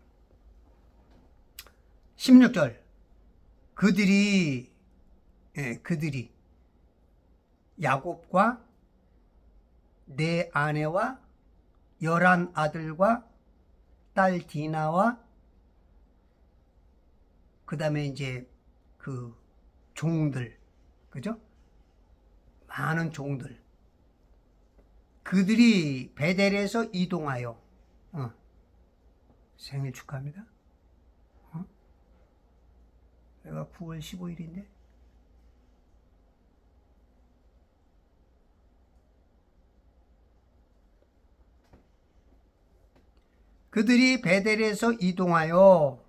16절 그들이 야곱과 내 아내와 11 아들과 딸 디나와 그 다음에 이제 그 종들, 그죠? 많은 종들. 그들이 베델에서 이동하여, 생일 축하합니다. 내가 9월 15일인데. 그들이 베델에서 이동하여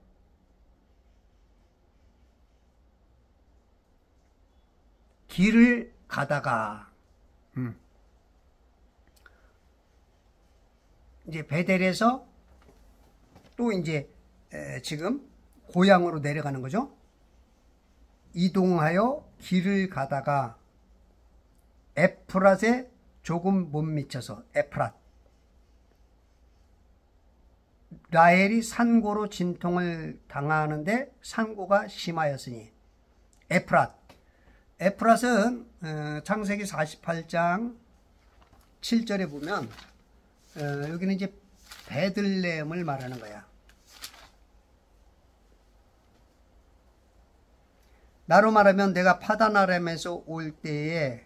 길을 가다가 이제 베델에서 또 이제 지금 고향으로 내려가는 거죠. 이동하여 길을 가다가 에프랏에 조금 못 미쳐서 에프랏 라헬이 산고로 진통을 당하는데 산고가 심하였으니 에프랏은 창세기 48장 7절에 보면 여기는 이제 베들레헴을 말하는 거야. 나로 말하면 내가 파단에서 올 때에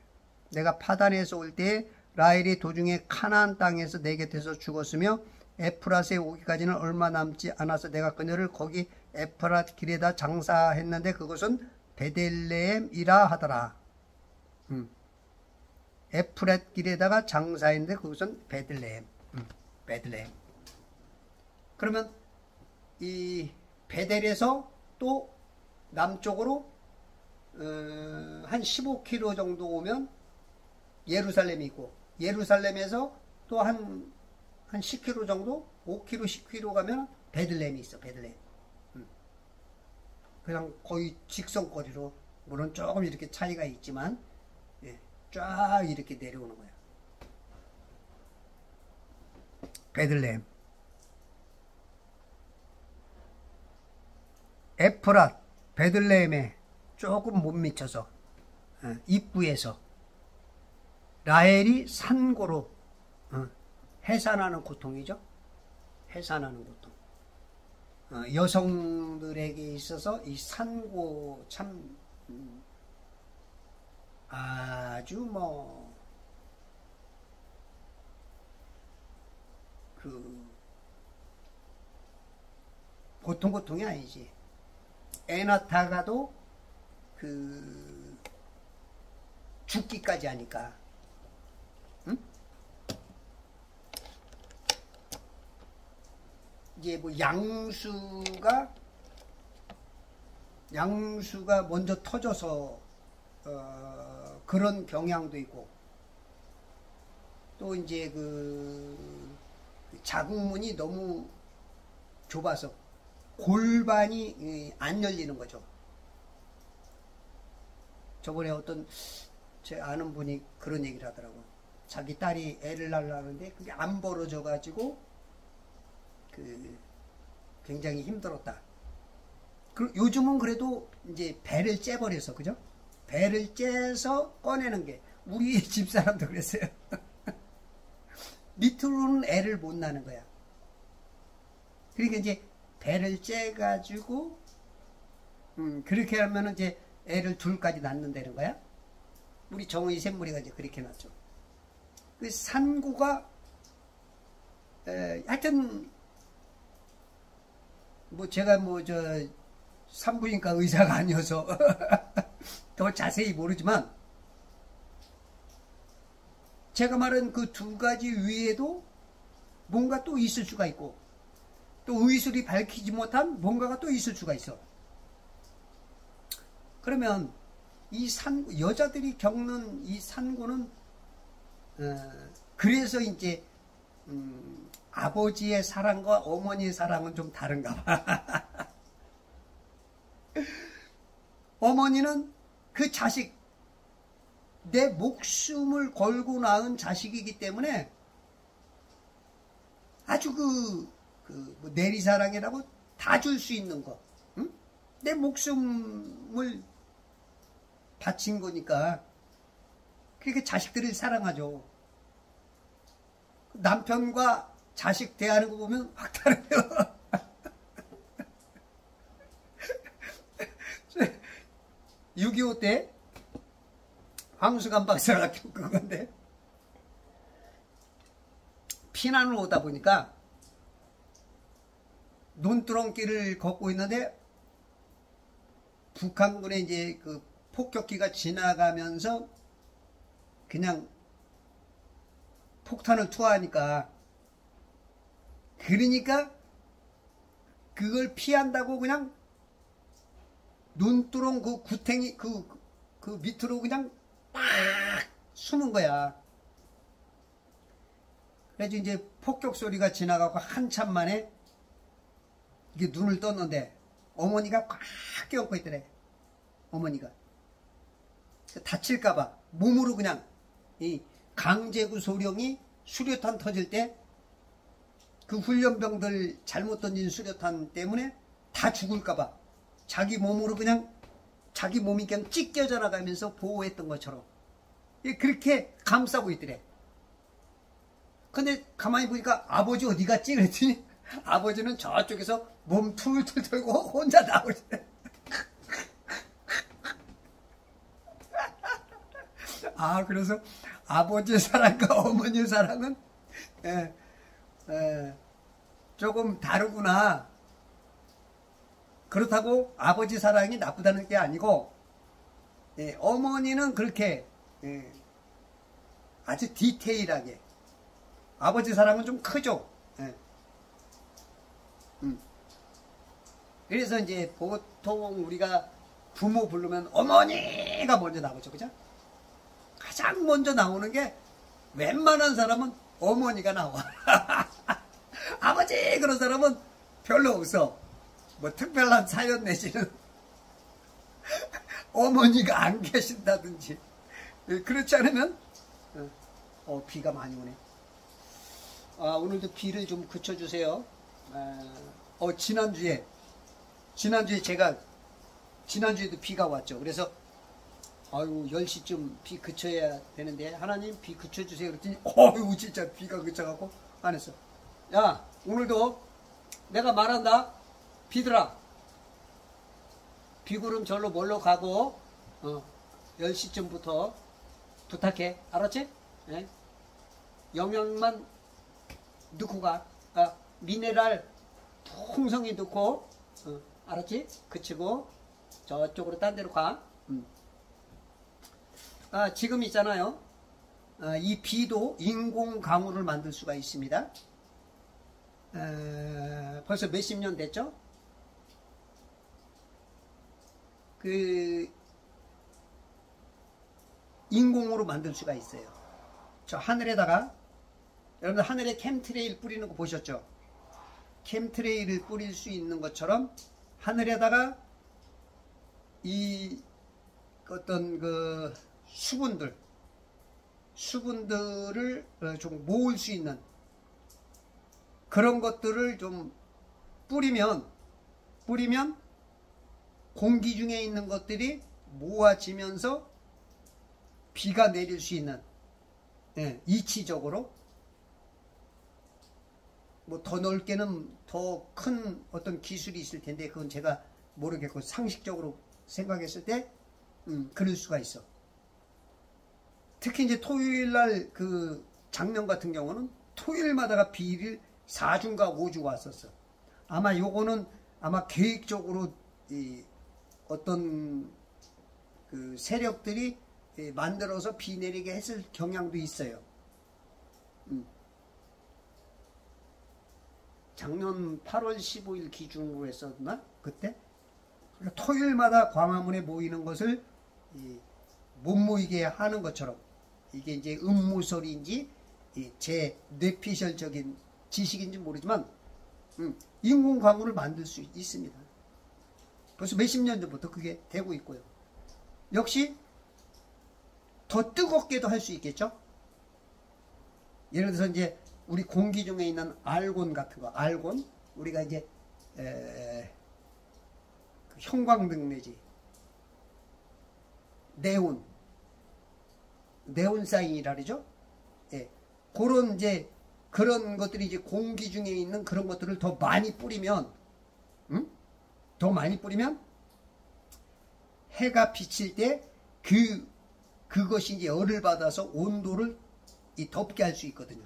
라헬이 도중에 카나안 땅에서 내 곁에서 죽었으며 에프랏에 오기까지는 얼마 남지 않아서 내가 그녀를 거기 에프랏 길에다 장사했는데 그것은 베들레헴이라 하더라. 에프랏 길에다가 장사했는데 그것은 베들레헴. 그러면 이 베델에서 또 남쪽으로 한 15km 정도 오면 예루살렘이 있고, 예루살렘에서 또 한 10km 정도, 5km, 10km 가면 베들레헴이 있어. 베들레헴. 그냥 거의 직선거리로, 물론 조금 이렇게 차이가 있지만 쫙 이렇게 내려오는 거야. 베들레헴. 에프랏, 베들레헴에 조금 못 미쳐서 입구에서 라헬이 산고로 해산하는 고통이죠. 해산하는 고통. 여성들에게 있어서 이 산고 참 아주 보통 고통이 아니지. 애 낳다가도 죽기까지 하니까. 응? 이제 뭐 양수가 먼저 터져서 그런 경향도 있고, 또 이제 그 자궁문이 너무 좁아서 골반이 안 열리는 거죠. 저번에 어떤 제 아는 분이 그런 얘기를 하더라고요. 자기 딸이 애를 낳으려는데 그게 안 벌어져 가지고 그 굉장히 힘들었다. 요즘은 그래도 이제 배를 째버려서, 그죠? 배를 째서 꺼내는 게, 우리 집사람도 그랬어요. 밑으로는 애를 못 낳는 거야. 그러니까 이제 배를 째가지고, 그렇게 하면 이제 애를 둘까지 낳는다는 거야. 우리 정의 샘물이가 이제 그렇게 낳죠. 그 산고가, 하여튼, 뭐 제가 산부인과 의사가 아니어서 더 자세히 모르지만, 제가 말한 그 두 가지 위에도 뭔가 또 있을 수가 있고, 또 의술이 밝히지 못한 뭔가가 또 있을 수가 있어. 그러면 이 여자들이 겪는 이 산고는, 그래서 이제 아버지의 사랑과 어머니의 사랑은 좀 다른가 봐. 어머니는 그 자식, 내 목숨을 걸고 낳은 자식이기 때문에 아주 뭐 내리사랑이라고 다 줄 수 있는 거, 응? 내 목숨을 바친 거니까 그렇게 자식들을 사랑하죠. 남편과 자식 대하는 거 보면 확 다르요. 6.25 때 황수관 박사가 겪은 건데, 피난을 오다 보니까 논두렁길을 걷고 있는데 북한군의 이제 그 폭격기가 지나가면서 그냥 폭탄을 투하하니까, 그러니까 그걸 피한다고 그냥 논두렁 그 구탱이 그 밑으로 그냥 막 숨은 거야. 그래서 이제 폭격 소리가 지나가고 한참 만에 이게 눈을 떴는데 어머니가 꽉 껴안고 있더래. 어머니가 다칠까봐 몸으로 그냥, 이 강제구 소령이 수류탄 터질 때 그 훈련병들 잘못 던진 수류탄 때문에 다 죽을까봐 자기 몸으로 그냥, 자기 몸이 그냥 찢겨져 나가면서 보호했던 것처럼 그렇게 감싸고 있더래. 근데 가만히 보니까 아버지 어디 갔지? 그랬더니 아버지는 저쪽에서 몸 툴툴 털고 혼자 나오시네. 그래서 아버지의 사랑과 어머니의 사랑은 조금 다르구나. 그렇다고 아버지 사랑이 나쁘다는 게 아니고, 어머니는 그렇게 아주 디테일하게, 아버지 사랑은 좀 크죠. 그래서 이제 보통 우리가 부모 부르면 어머니가 먼저 나오죠, 그죠? 가장 먼저 나오는 게 웬만한 사람은 어머니가 나와. 아버지 그런 사람은 별로 없어. 뭐 특별한 사연 내지는 어머니가 안 계신다든지, 그렇지 않으면 비가 많이 오네. 오늘도 비를 좀 그쳐주세요. 지난주에 지난주에도 비가 왔죠. 그래서 10시쯤 비 그쳐야 되는데, 하나님 비 그쳐주세요 그랬더니 진짜 비가 그쳐갖고 안 했어. 야, 오늘도 내가 말한다. 비들아, 비구름 절로 몰러 가고 10시쯤부터 부탁해. 알았지? 네? 영양만 넣고 가. 미네랄 풍성히 넣고, 알았지? 그치고 저쪽으로 딴 데로 가. 지금 있잖아요. 이 비도 인공 강우를 만들 수가 있습니다. 벌써 몇십 년 됐죠? 인공으로 만들 수가 있어요. 저 하늘에다가 여러분들 하늘에 캠트레일 뿌리는 거 보셨죠? 캠트레일을 뿌릴 수 있는 것처럼 하늘에다가 이 어떤 그 수분들을 좀 모을 수 있는 그런 것들을 좀 뿌리면 공기 중에 있는 것들이 모아지면서 비가 내릴 수 있는, 이치적으로 뭐 더 넓게는 더 큰 어떤 기술이 있을 텐데 그건 제가 모르겠고 상식적으로 생각했을 때 그럴 수가 있어. 특히 이제 토요일날 그 작년 같은 경우는 토요일마다가 비를 4주인가 5주 왔었어. 아마 요거는 아마 계획적으로 이 어떤 그 세력들이 만들어서 비 내리게 했을 경향도 있어요. 작년 8월 15일 기준으로 했었나? 그때? 그러니까 토요일마다 광화문에 모이는 것을 못 모이게 하는 것처럼 이게 이제 음모설인지 제 뇌피셜적인 지식인지 모르지만 인공 광우를 만들 수 있습니다. 벌써 몇십 년 전부터 그게 되고 있고요. 역시 더 뜨겁게도 할 수 있겠죠. 예를 들어서 이제 우리 공기 중에 있는 알곤 같은 거, 알곤 우리가 이제 형광등 내지 네온사인이라 그러죠. 그런 이제 그런 것들이 이제 공기 중에 있는 그런 것들을 더 많이 뿌리면, 더 많이 뿌리면 해가 비칠 때 그것이 이제 열을 받아서 온도를 덥게 할 수 있거든요.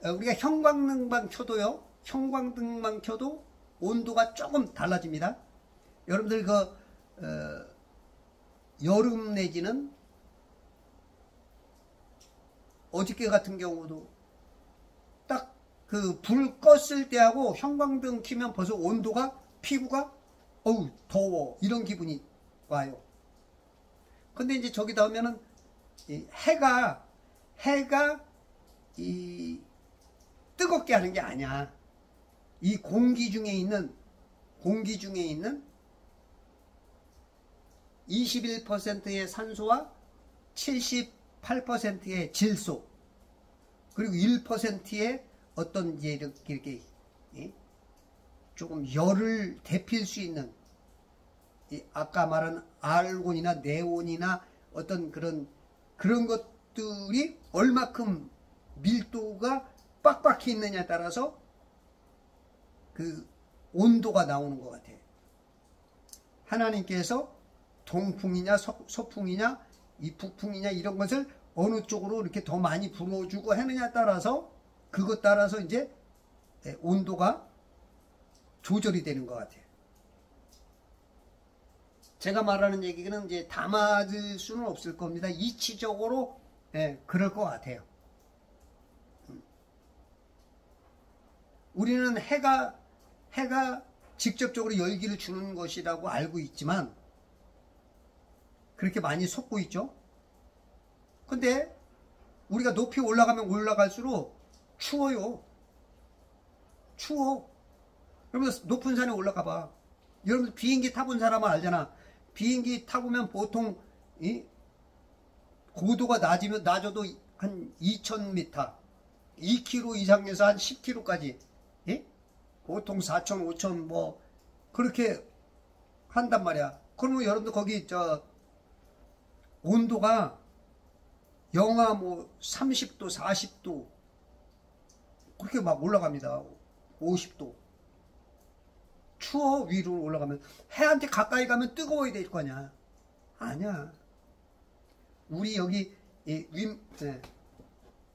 우리가 형광등만 켜도요, 형광등만 켜도 온도가 조금 달라집니다. 여러분들 여름 내지는 어저께 같은 경우도 딱 그 불 껐을 때하고 형광등 켜면 벌써 온도가 피부가 어우 더워 이런 기분이 와요. 근데 이제 저기다 오면은 해가 이 뜨겁게 하는 게 아니야. 이 공기 중에 있는 21%의 산소와 78%의 질소 그리고 1%의 어떤 이제 이렇게 조금 열을 데필 수 있는 아까 말한 알곤이나 네온이나 어떤 그런 것들이 얼마큼 밀도가 빡빡히 있느냐에 따라서 그 온도가 나오는 것 같아요. 하나님께서 동풍이냐 서풍이냐 이 북풍이냐 이런 것을 어느 쪽으로 이렇게 더 많이 불어주고 하느냐에 따라서 그것 따라서 이제 온도가 조절이 되는 것 같아요. 제가 말하는 얘기는 이제 다 맞을 수는 없을 겁니다. 이치적으로 그럴 것 같아요. 우리는 해가 직접적으로 열기를 주는 것이라고 알고 있지만 그렇게 많이 속고 있죠. 근데 우리가 높이 올라가면 올라갈수록 추워요. 추워. 여러분 높은 산에 올라가 봐. 여러분 비행기 타본 사람은 알잖아. 비행기 타보면 보통 고도가 낮아도 한 2000m 2km 이상에서 한 10km까지 보통 4,000, 5,000 뭐 그렇게 한단 말이야. 그러면 여러분들 거기 온도가 영하 뭐 30도, 40도 그렇게 막 올라갑니다. 50도. 추워 위로 올라가면. 해한테 가까이 가면 뜨거워야 될 거냐. 아니야. 우리 여기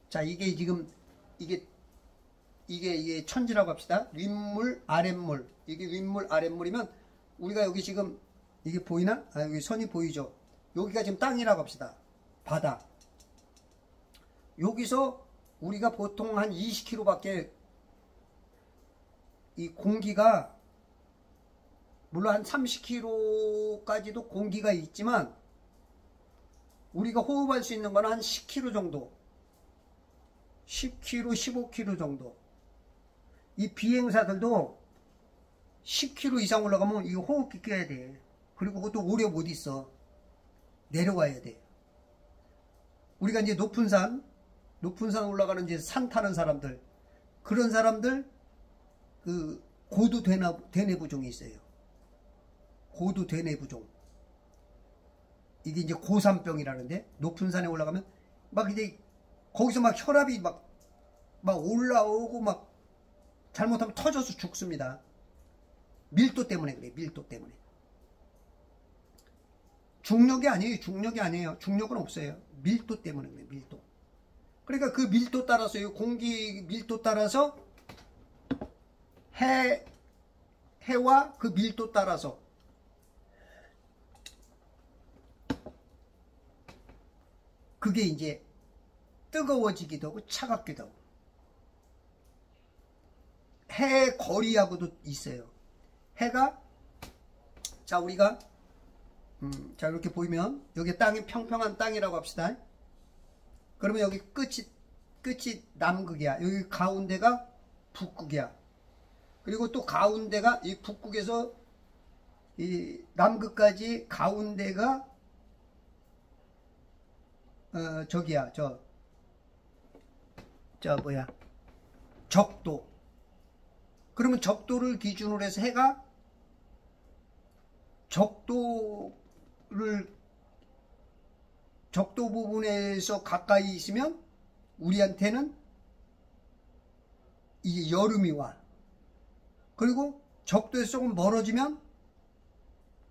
자 이게 지금 이게 천지라고 합시다. 윗물 아랫물. 이게 윗물 아랫물이면 우리가 여기 지금 이게 보이나? 여기 선이 보이죠. 여기가 지금 땅이라고 합시다. 바다. 여기서 우리가 보통 한 20km밖에 이 공기가 물론 한 30km까지도 공기가 있지만 우리가 호흡할 수 있는 거는 한 10km 정도. 10km, 15km 정도. 이 비행사들도 10km 이상 올라가면 이거 호흡기 껴야 돼. 그리고 그것도 오래 못 있어. 내려와야 돼. 우리가 이제 높은 산 올라가는 이제 산 타는 사람들, 그런 사람들, 그, 고도 대뇌부종이 있어요. 고도 대뇌부종. 이게 이제 고산병이라는데, 높은 산에 올라가면, 막 이제, 거기서 막 혈압이 막 올라오고 막, 잘못하면 터져서 죽습니다. 밀도 때문에 그래, 밀도 때문에. 중력이 아니에요. 중력은 없어요. 밀도 때문에 그래, 밀도. 그러니까 그 밀도 따라서, 공기 밀도 따라서, 해와 그 밀도 따라서, 그게 이제 뜨거워지기도 하고 차갑기도 하고. 해 거리하고도 있어요. 해가, 자, 우리가, 자, 이렇게 보이면, 여기 땅이 평평한 땅이라고 합시다. 그러면 여기 끝이 남극이야. 여기 가운데가 북극이야. 그리고 또 가운데가, 이 북극에서 이 남극까지 가운데가, 저기야, 적도. 그러면 적도를 기준으로 해서 해가 적도 부분에서 가까이 있으면 우리한테는 이게 여름이 와. 그리고 적도에서 조금 멀어지면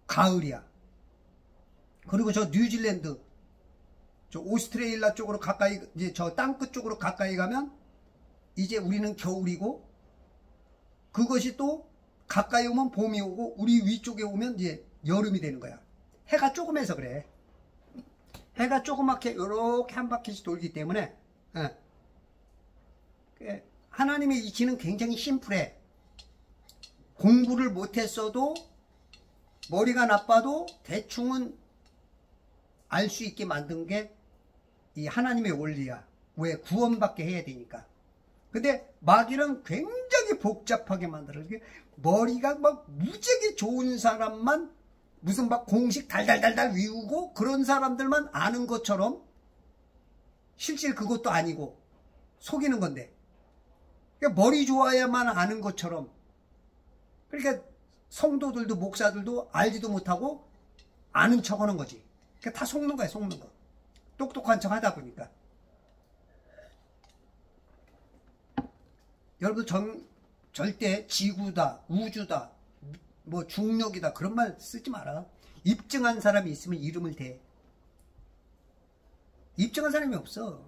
가을이야. 그리고 저 뉴질랜드, 저 오스트레일리아 쪽으로 가까이, 이제 저 땅끝 쪽으로 가까이 가면 이제 우리는 겨울이고, 그것이 또 가까이 오면 봄이 오고, 우리 위쪽에 오면 이제 여름이 되는 거야. 해가 조금해서 그래. 해가 조그맣게 이렇게 한 바퀴씩 돌기 때문에, 하나님의 이치는 굉장히 심플해. 공부를 못했어도, 머리가 나빠도 대충은 알 수 있게 만든 게 이 하나님의 원리야. 왜? 구원받게 해야 되니까. 근데 마귀는 굉장히 복잡하게 만들어. 머리가 막 무지하게 좋은 사람만 무슨 막 공식 달달달달 외우고 그런 사람들만 아는 것처럼, 실제 그것도 아니고 속이는 건데, 그러니까 머리 좋아야만 아는 것처럼, 그러니까 성도들도 목사들도 알지도 못하고 아는 척 하는 거지. 그러니까 다 속는 거야, 속는 거. 똑똑한 척 하다 보니까. 여러분, 절대 지구다, 우주다, 뭐 중력이다, 그런 말 쓰지 마라. 입증한 사람이 있으면 이름을 대. 입증한 사람이 없어.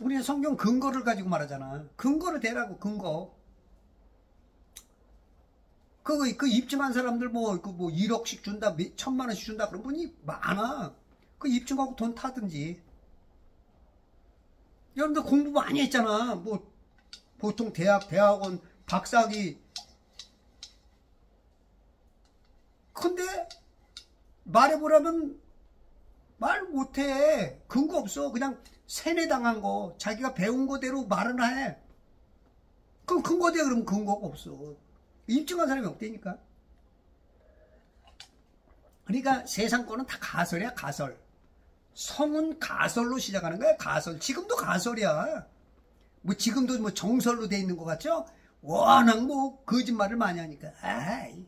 우리는 성경 근거를 가지고 말하잖아. 근거를 대라고, 근거. 그 입증한 사람들 뭐 1억씩 준다, 1,000만 원씩 준다, 그런 분이 많아. 그 입증하고 돈 타든지. 여러분들 공부 많이 했잖아. 뭐, 보통 대학원, 박사학위. 근데, 말해보라면, 말 못해. 근거 없어. 그냥 세뇌당한 거. 자기가 배운 거대로 말을 해. 그럼 근거대 그러면 근거가 없어. 입증한 사람이 없다니까. 그러니까 세상 거는 다 가설이야, 가설. 성은 가설로 시작하는 거야, 가설. 지금도 가설이야. 뭐 지금도 뭐 정설로 돼 있는 것 같죠? 워낙 뭐 거짓말을 많이 하니까. 아이,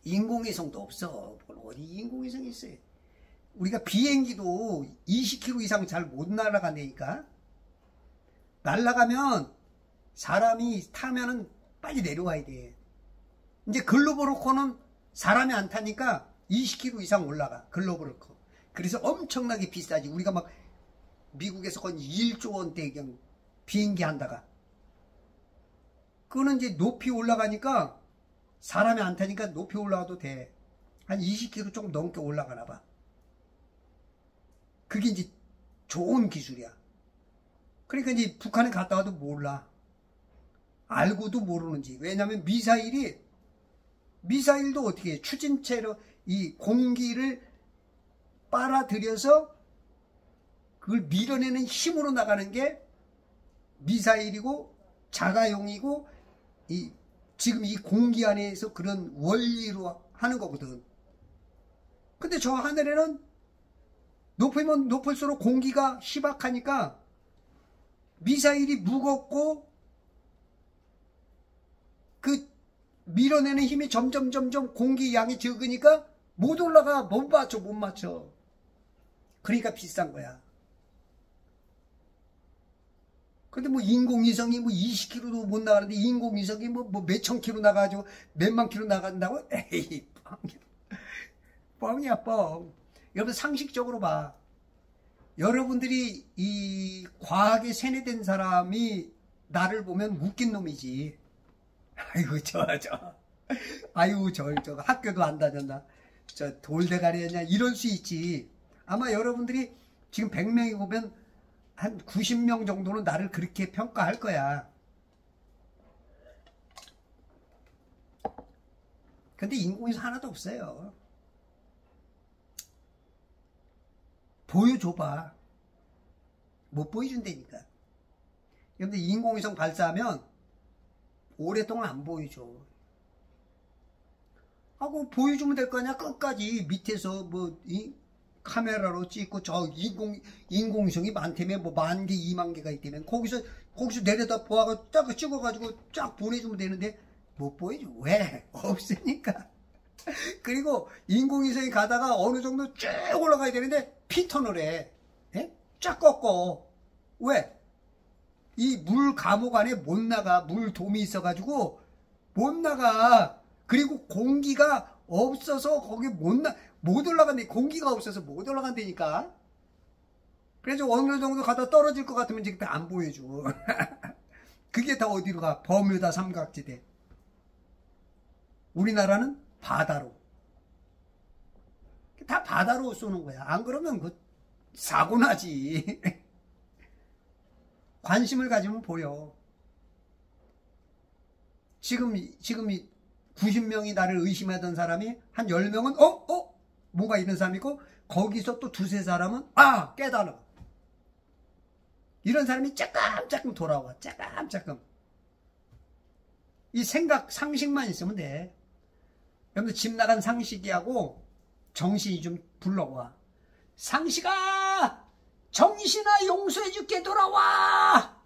인공위성도 없어. 어디 인공위성이 있어요? 우리가 비행기도 20km 이상 잘 못 날아간다니까. 날아가면 사람이 타면은 빨리 내려와야 돼. 이제 글로벌호커는 사람이 안 타니까 20km 이상 올라가. 글로벌호커. 그래서 엄청나게 비싸지. 우리가 막 미국에서 거의 1조 원대 그냥 비행기 한다가. 그거는 이제 높이 올라가니까 사람이 안 타니까 높이 올라가도 돼. 한 20km 조금 넘게 올라가나 봐. 그게 이제 좋은 기술이야. 그러니까 이제 북한에 갔다 와도 몰라. 알고도 모르는지. 왜냐면 미사일도 어떻게 해? 추진체로 이 공기를 빨아들여서 그걸 밀어내는 힘으로 나가는 게 미사일이고 자가용이고 지금 이 공기 안에서 그런 원리로 하는 거거든. 근데 저 하늘에는 높으면 높을수록 공기가 희박하니까 미사일이 무겁고 그 밀어내는 힘이 점점 공기 양이 적으니까 못 올라가. 못 맞춰. 그러니까 비싼 거야. 근데 뭐 인공위성이 뭐 20km도 못 나가는데 인공위성이 뭐 몇천 킬로 나가가지고 몇만 킬로 나간다고? 에이, 뻥이야, 뻥. 여러분 상식적으로 봐. 여러분들이 이 과학에 세뇌된 사람이 나를 보면 웃긴 놈이지. 아이고 아이고 저 학교도 안 다녔나, 저 돌대가리였냐, 이럴 수 있지. 아마 여러분들이 지금 100명이 보면 한 90명 정도는 나를 그렇게 평가할 거야. 근데 인공위성 하나도 없어요. 보여줘봐. 못 보여준다니까. 근데 인공위성 발사하면 오랫동안 안 보여줘. 하고 보여주면 될 거 아니야. 끝까지 밑에서 뭐 카메라로 찍고, 저 인공위성이 많다면 뭐 10,000개 20,000개가 있다면 거기서 내려다 보아가 딱 찍어가지고 쫙 보내주면 되는데 못 보여줘. 왜? 없으니까. 그리고 인공위성이 가다가 어느 정도 쭉 올라가야 되는데 피턴을 해. 예? 쫙 꺾어. 왜? 이 물 감옥 안에 못 나가. 물돔이 있어가지고 못 나가. 그리고 공기가 없어서 거기 못 올라간대. 공기가 없어서 못 올라간다니까. 그래서 어느 정도 가다 떨어질 것 같으면 이제 안 보여줘. 그게 다 어디로 가? 버뮤다 삼각지대. 우리나라는 바다로. 다 바다로 쏘는 거야. 안 그러면 그 사고 나지. 관심을 가지면 보여. 지금 90명이 나를 의심하던 사람이 한 10명은 뭔가 이런 사람이 있고, 거기서 또 두세 사람은 깨달아. 이런 사람이 조금 돌아와. 조금. 이 상식만 있으면 돼. 여러분들 집 나간 상식이하고 정신이 좀 불러와. 상식아! 정신아, 용서해줄게, 돌아와!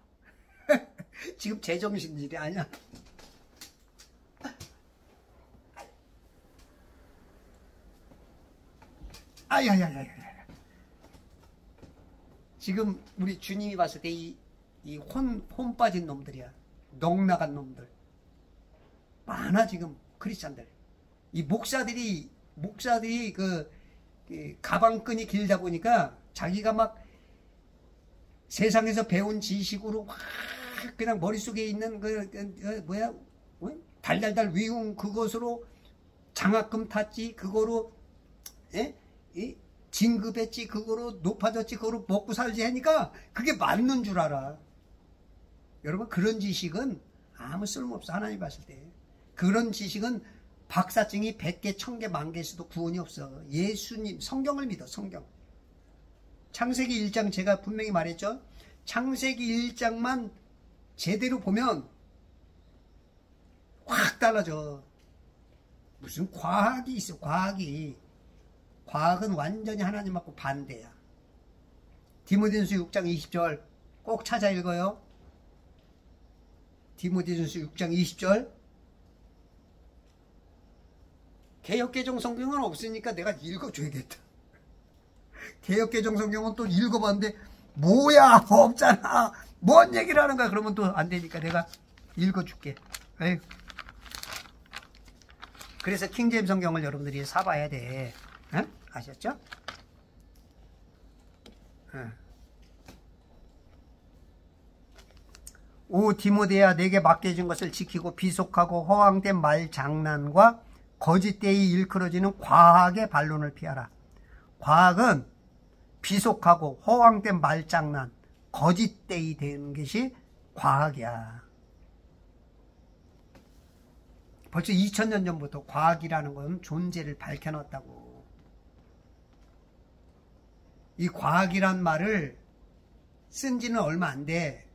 지금 제정신일이 아니야. 아야야야야. 지금 우리 주님이 봤을 때 혼 빠진 놈들이야. 넋 나간 놈들. 많아, 지금, 크리스찬들. 이 목사들이 그 가방끈이 길다 보니까 자기가 막 세상에서 배운 지식으로 확 그냥 머릿속에 있는 달달달 위웅 그것으로 장학금 탔지, 그거로 진급했지, 그거로 높아졌지, 그거로 먹고 살지 하니까 그게 맞는 줄 알아. 여러분, 그런 지식은 아무 쓸모없어. 하나님 봤을 때 그런 지식은 박사증이 100개 1000개 10,000개 있어도 구원이 없어. 예수님 성경을 믿어. 성경. 창세기 1장 제가 분명히 말했죠. 창세기 1장만 제대로 보면 확 달라져. 무슨 과학이 있어. 과학은 완전히 하나님하고 반대야. 디모데전서 6장 20절 꼭 찾아 읽어요. 디모데전서 6장 20절. 개역개정 성경은 없으니까 내가 읽어줘야겠다. 개역개정 성경은 또 읽어봤는데 뭐야, 없잖아. 뭔 얘기를 하는 거야. 그러면 또 안 되니까 내가 읽어줄게. 에휴. 그래서 킹제임 성경을 여러분들이 사봐야 돼. 응? 아셨죠? 응. 오 디모데야, 내게 맡겨진 것을 지키고 비속하고 허황된 말 장난과 거짓되이 일컬어지는 과학의 반론을 피하라. 과학은 비속하고 허황된 말장난, 거짓되이 되는 것이 과학이야. 벌써 2000년 전부터 과학이라는 건 존재를 밝혀놨다고. 이 과학이란 말을 쓴 지는 얼마 안 돼.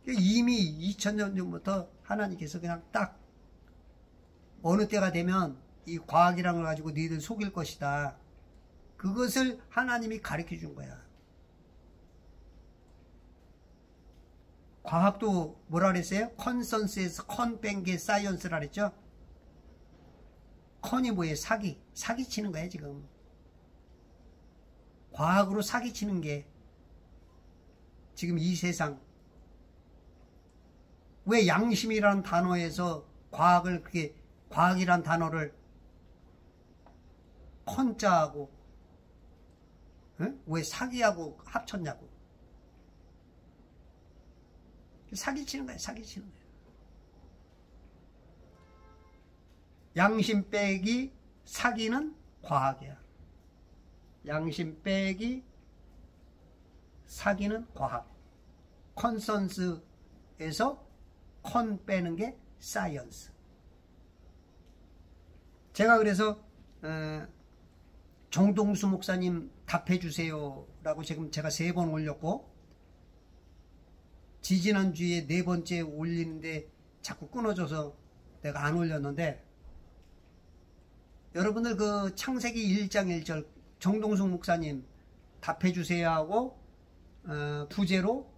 이미 2000년 전부터 하나님께서 그냥 딱 어느 때가 되면 이 과학이라는 걸 가지고 너희들 속일 것이다. 그것을 하나님이 가르쳐 준 거야. 과학도 뭐라 그랬어요? 컨센서스, 컨 뺀 게 사이언스라 그랬죠? 컨이 뭐예요? 사기치는 거야 지금. 과학으로 사기치는 게 지금 이 세상. 왜 양심이라는 단어에서 과학이란 단어를 컨자하고 왜 사기하고 합쳤냐고. 사기치는 거야, 사기치는 거야. 양심 빼기 사기는 과학이야. 양심 빼기 사기는 과학. 컨센서스에서 컨 빼는 게 사이언스. 제가 그래서 정동수 목사님 답해주세요 라고 지금 제가 3번 올렸고, 지지난주에 4번째 올리는데 자꾸 끊어져서 내가 안 올렸는데, 여러분들 그 창세기 1장 1절 정동수 목사님 답해주세요 하고 부제로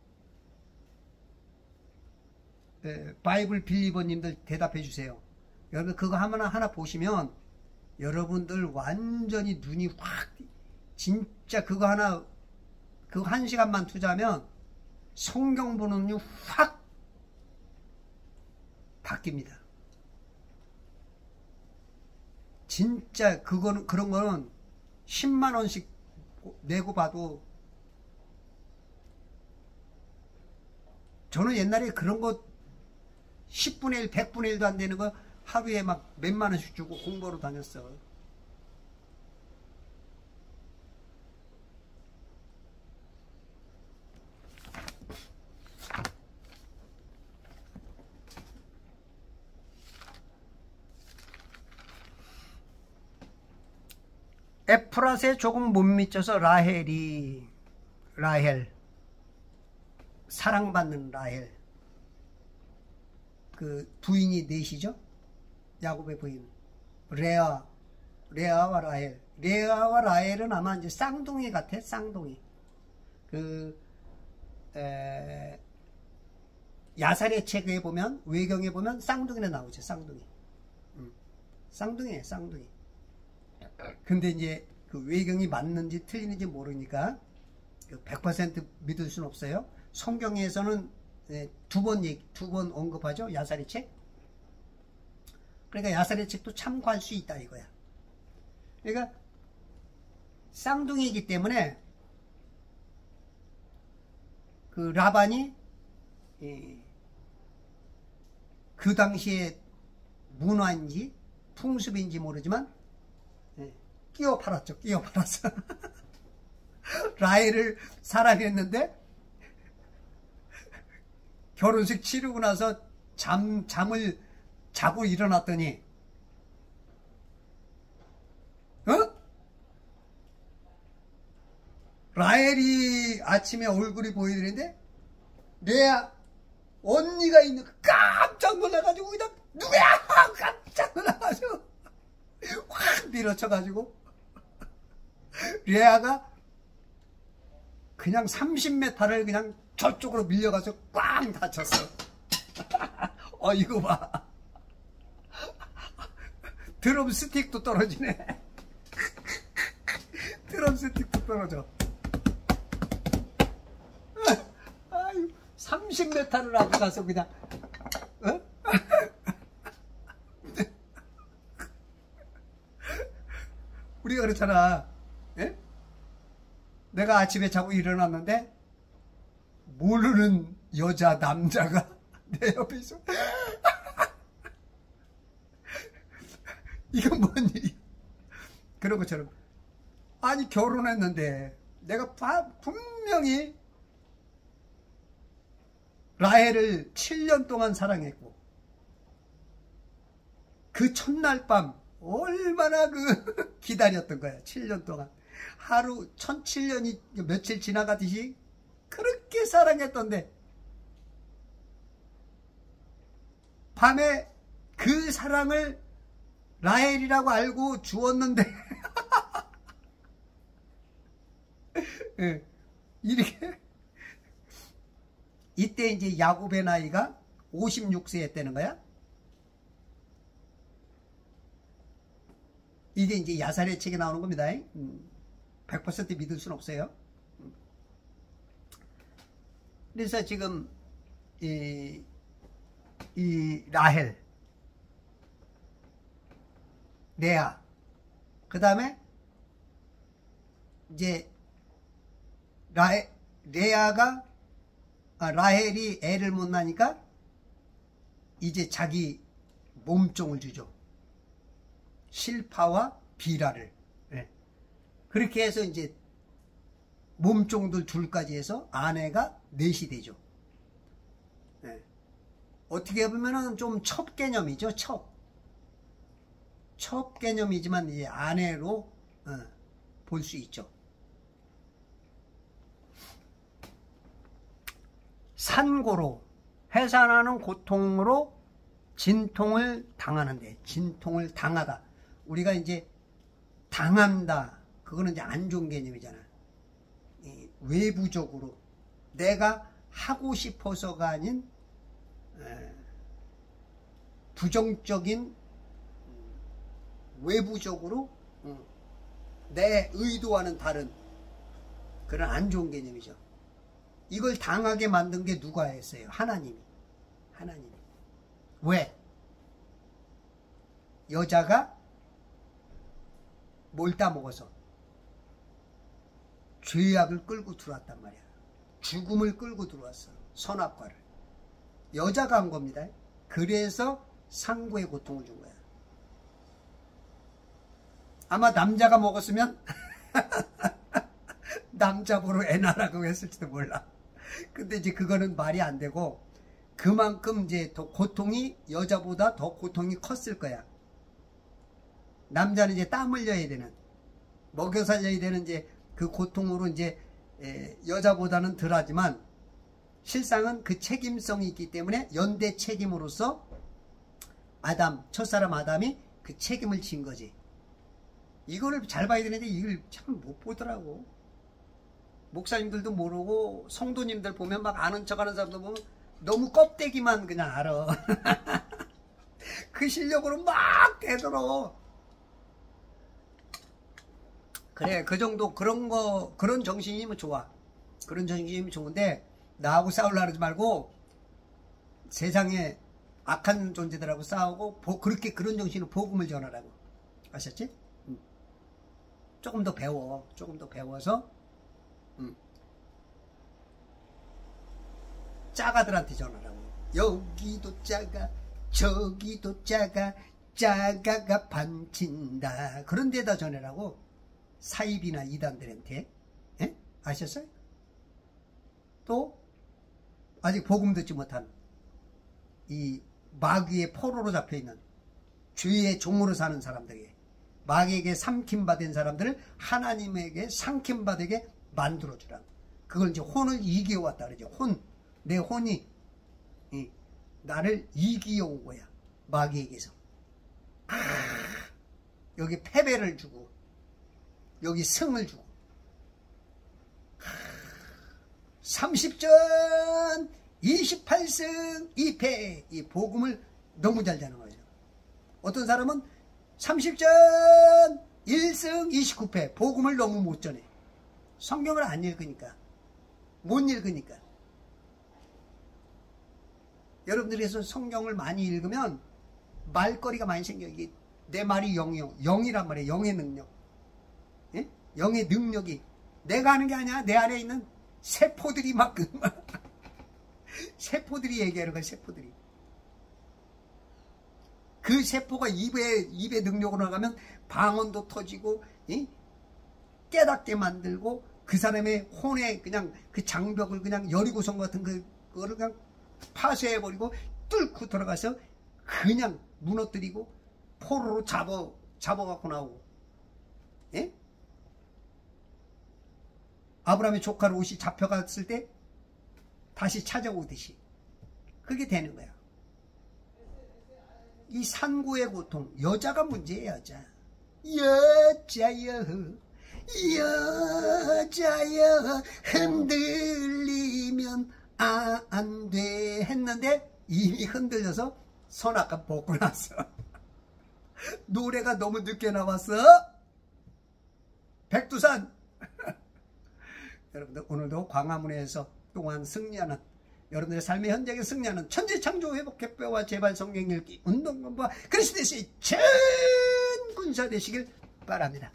바이블 빌리버님들 대답해주세요. 여러분 그거 하나 보시면 여러분들 완전히 눈이 확, 진짜 그거 한 시간만 투자하면 성경 보는 눈이 확 바뀝니다. 진짜 그런 거는 10만원씩 내고 봐도, 저는 옛날에 그런 거 10분의 1, 100분의 1도 안 되는 거 하루에 막 몇만 원씩 주고 공부로 다녔어. 에프라스에 조금 못 미쳐서 라헬, 사랑받는 라헬, 그 부인이 넷이죠. 야곱의 부인 레아와 라헬. 레아와 라헬은 아마 이제 쌍둥이 같아. 쌍둥이. 야살의 책에 보면, 외경에 보면 쌍둥이가 나오죠. 쌍둥이. 쌍둥이에요, 쌍둥이. 근데 이제 그 외경이 맞는지 틀리는지 모르니까 100% 믿을 수는 없어요. 성경에서는 두 번 언급하죠. 야살의 책. 그러니까 야살의 책도 참고할 수 있다 이거야. 그러니까 쌍둥이이기 때문에 그 라반이 그 당시에 문화인지 풍습인지 모르지만 끼워 팔았죠. 끼워 팔았어. 라헬을 사랑했는데 결혼식 치르고 나서 잠을 자고 일어났더니 라헬이 아침에 얼굴이 보이는데 레아 언니가 있는 거 깜짝 놀라가지고 그냥 누구야 깜짝 놀라가지고 확 밀어쳐가지고 레아가 그냥 30m를 그냥 저쪽으로 밀려가서 꽝 다쳤어. 이거 봐. 드럼 스틱도 떨어지네. 드럼 스틱도 떨어져. 30m를 앞에 가서 그냥 우리가 그렇잖아. 예? 내가 아침에 자고 일어났는데 모르는 여자 남자가 내 옆에 있어. 이건 뭔 일이야. 그런 것처럼 아니 결혼했는데 내가 분명히 라헬을 7년 동안 사랑했고 그 첫날 밤 얼마나 기다렸던 거야. 7년 동안 하루 1007년이 며칠 지나가듯이 그렇게 사랑했던데 밤에 그 사랑을 라헬이라고 알고 주었는데 이렇게 이때 이제 야곱의 나이가 56세였다는 거야. 이게 이제 야살의 책에 나오는 겁니다. 100% 믿을 수는 없어요. 그래서 지금 이 라헬, 레아, 그 다음에 이제 라헬이 애를 못 낳으니까 이제 자기 몸종을 주죠. 실파와 비라를. 그렇게 해서 이제 몸종들 둘까지 해서 아내가 넷이 되죠. 어떻게 보면은 좀 첩 개념이죠. 첩 개념이지만 이제 아내로 볼 수 있죠. 산고로 해산하는 고통으로 진통을 당하는데, 진통을 당하다. 우리가 이제 당한다. 그거는 이제 안 좋은 개념이잖아. 외부적으로 내가 하고 싶어서가 아닌 부정적인 외부적으로 내 의도와는 다른 그런 안 좋은 개념이죠. 이걸 당하게 만든 게 누가 했어요? 하나님이. 왜? 여자가 뭘 따먹어서 죄악을 끌고 들어왔단 말이야. 죽음을 끌고 들어왔어. 선악과를. 여자가 한 겁니다. 그래서 상고의 고통을 준 거야. 아마 남자가 먹었으면 남자 보러 애 낳으라고 했을지도 몰라. 근데 이제 그거는 말이 안 되고, 그만큼 이제 더 고통이 여자보다 더 고통이 컸을 거야. 남자는 이제 땀 흘려야 되는, 먹여 살려야 되는 이제 그 고통으로 이제 여자보다는 덜하지만, 실상은 그 책임성이 있기 때문에 연대 책임으로서 첫사람 아담이 그 책임을 진 거지. 이거를 잘 봐야 되는데 이걸 참 못 보더라고. 목사님들도 모르고 성도님들 보면 막 아는 척하는 사람도 보면 너무 껍데기만 그냥 알아. 그 실력으로 막 되도록. 그래, 그 정도 그런 정신이면 좋아. 그런 정신이면 좋은데 나하고 싸우려고 하지 말고 세상에 악한 존재들하고 싸우고 그렇게 그런 정신으로 복음을 전하라고. 아셨지? 조금 더 배워. 조금 더 배워서 짜가들한테 전하라고. 여기도 짜가 저기도 짜가 짜가가 반친다. 그런 데다 전하라고. 사입이나 이단들한테. 에? 아셨어요? 또 아직 복음 듣지 못한 이 마귀의 포로로 잡혀있는 죄의 종으로 사는 사람들에게, 마귀에게 삼킴받은 사람들을 하나님에게 삼킴받게 만들어주라. 그걸 이제 혼을 이겨왔다 그러죠. 내 혼이 나를 이겨온 거야. 마귀에게서. 여기 패배를 주고 여기 승을 주고 30전 28승 2패 이 복음을 너무 잘 자는 거죠. 어떤 사람은 30전 1승 29패 복음을 너무 못 전해. 성경을 안 읽으니까, 못 읽으니까. 여러분들께서 성경을 많이 읽으면 말거리가 많이 생겨. 이게 내 말이 영이란 말이에요. 영의 능력. 예? 영의 능력이 내가 하는 게 아니야. 내 안에 있는 세포들이 막 세포들이 얘기하는 거야. 세포들이. 그 세포가 입의 능력으로 나가면 방언도 터지고, 깨닫게 만들고, 그 사람의 혼에 그냥 그 장벽을 그냥 여리고성 같은 그거를 그냥 파쇄해버리고 뚫고 들어가서 그냥 무너뜨리고 포로로 잡아갖고 나오고. 예? 아브라함의 조카 롯이 잡혀갔을 때 다시 찾아오듯이 그게 되는 거야. 이 산고의 고통, 여자가 문제예요. 여자여 흔들리면 안 돼 했는데 이미 흔들려서 선악과 벗고 났어. 노래가 너무 늦게 나왔어. 백두산. 여러분들 오늘도 광화문에서 또한 승리하는, 여러분들의 삶의 현장에 승리하는 천지창조 회복협회와 제발 성경 읽기 운동본부와 그리스도의 전군사 되시길 바랍니다.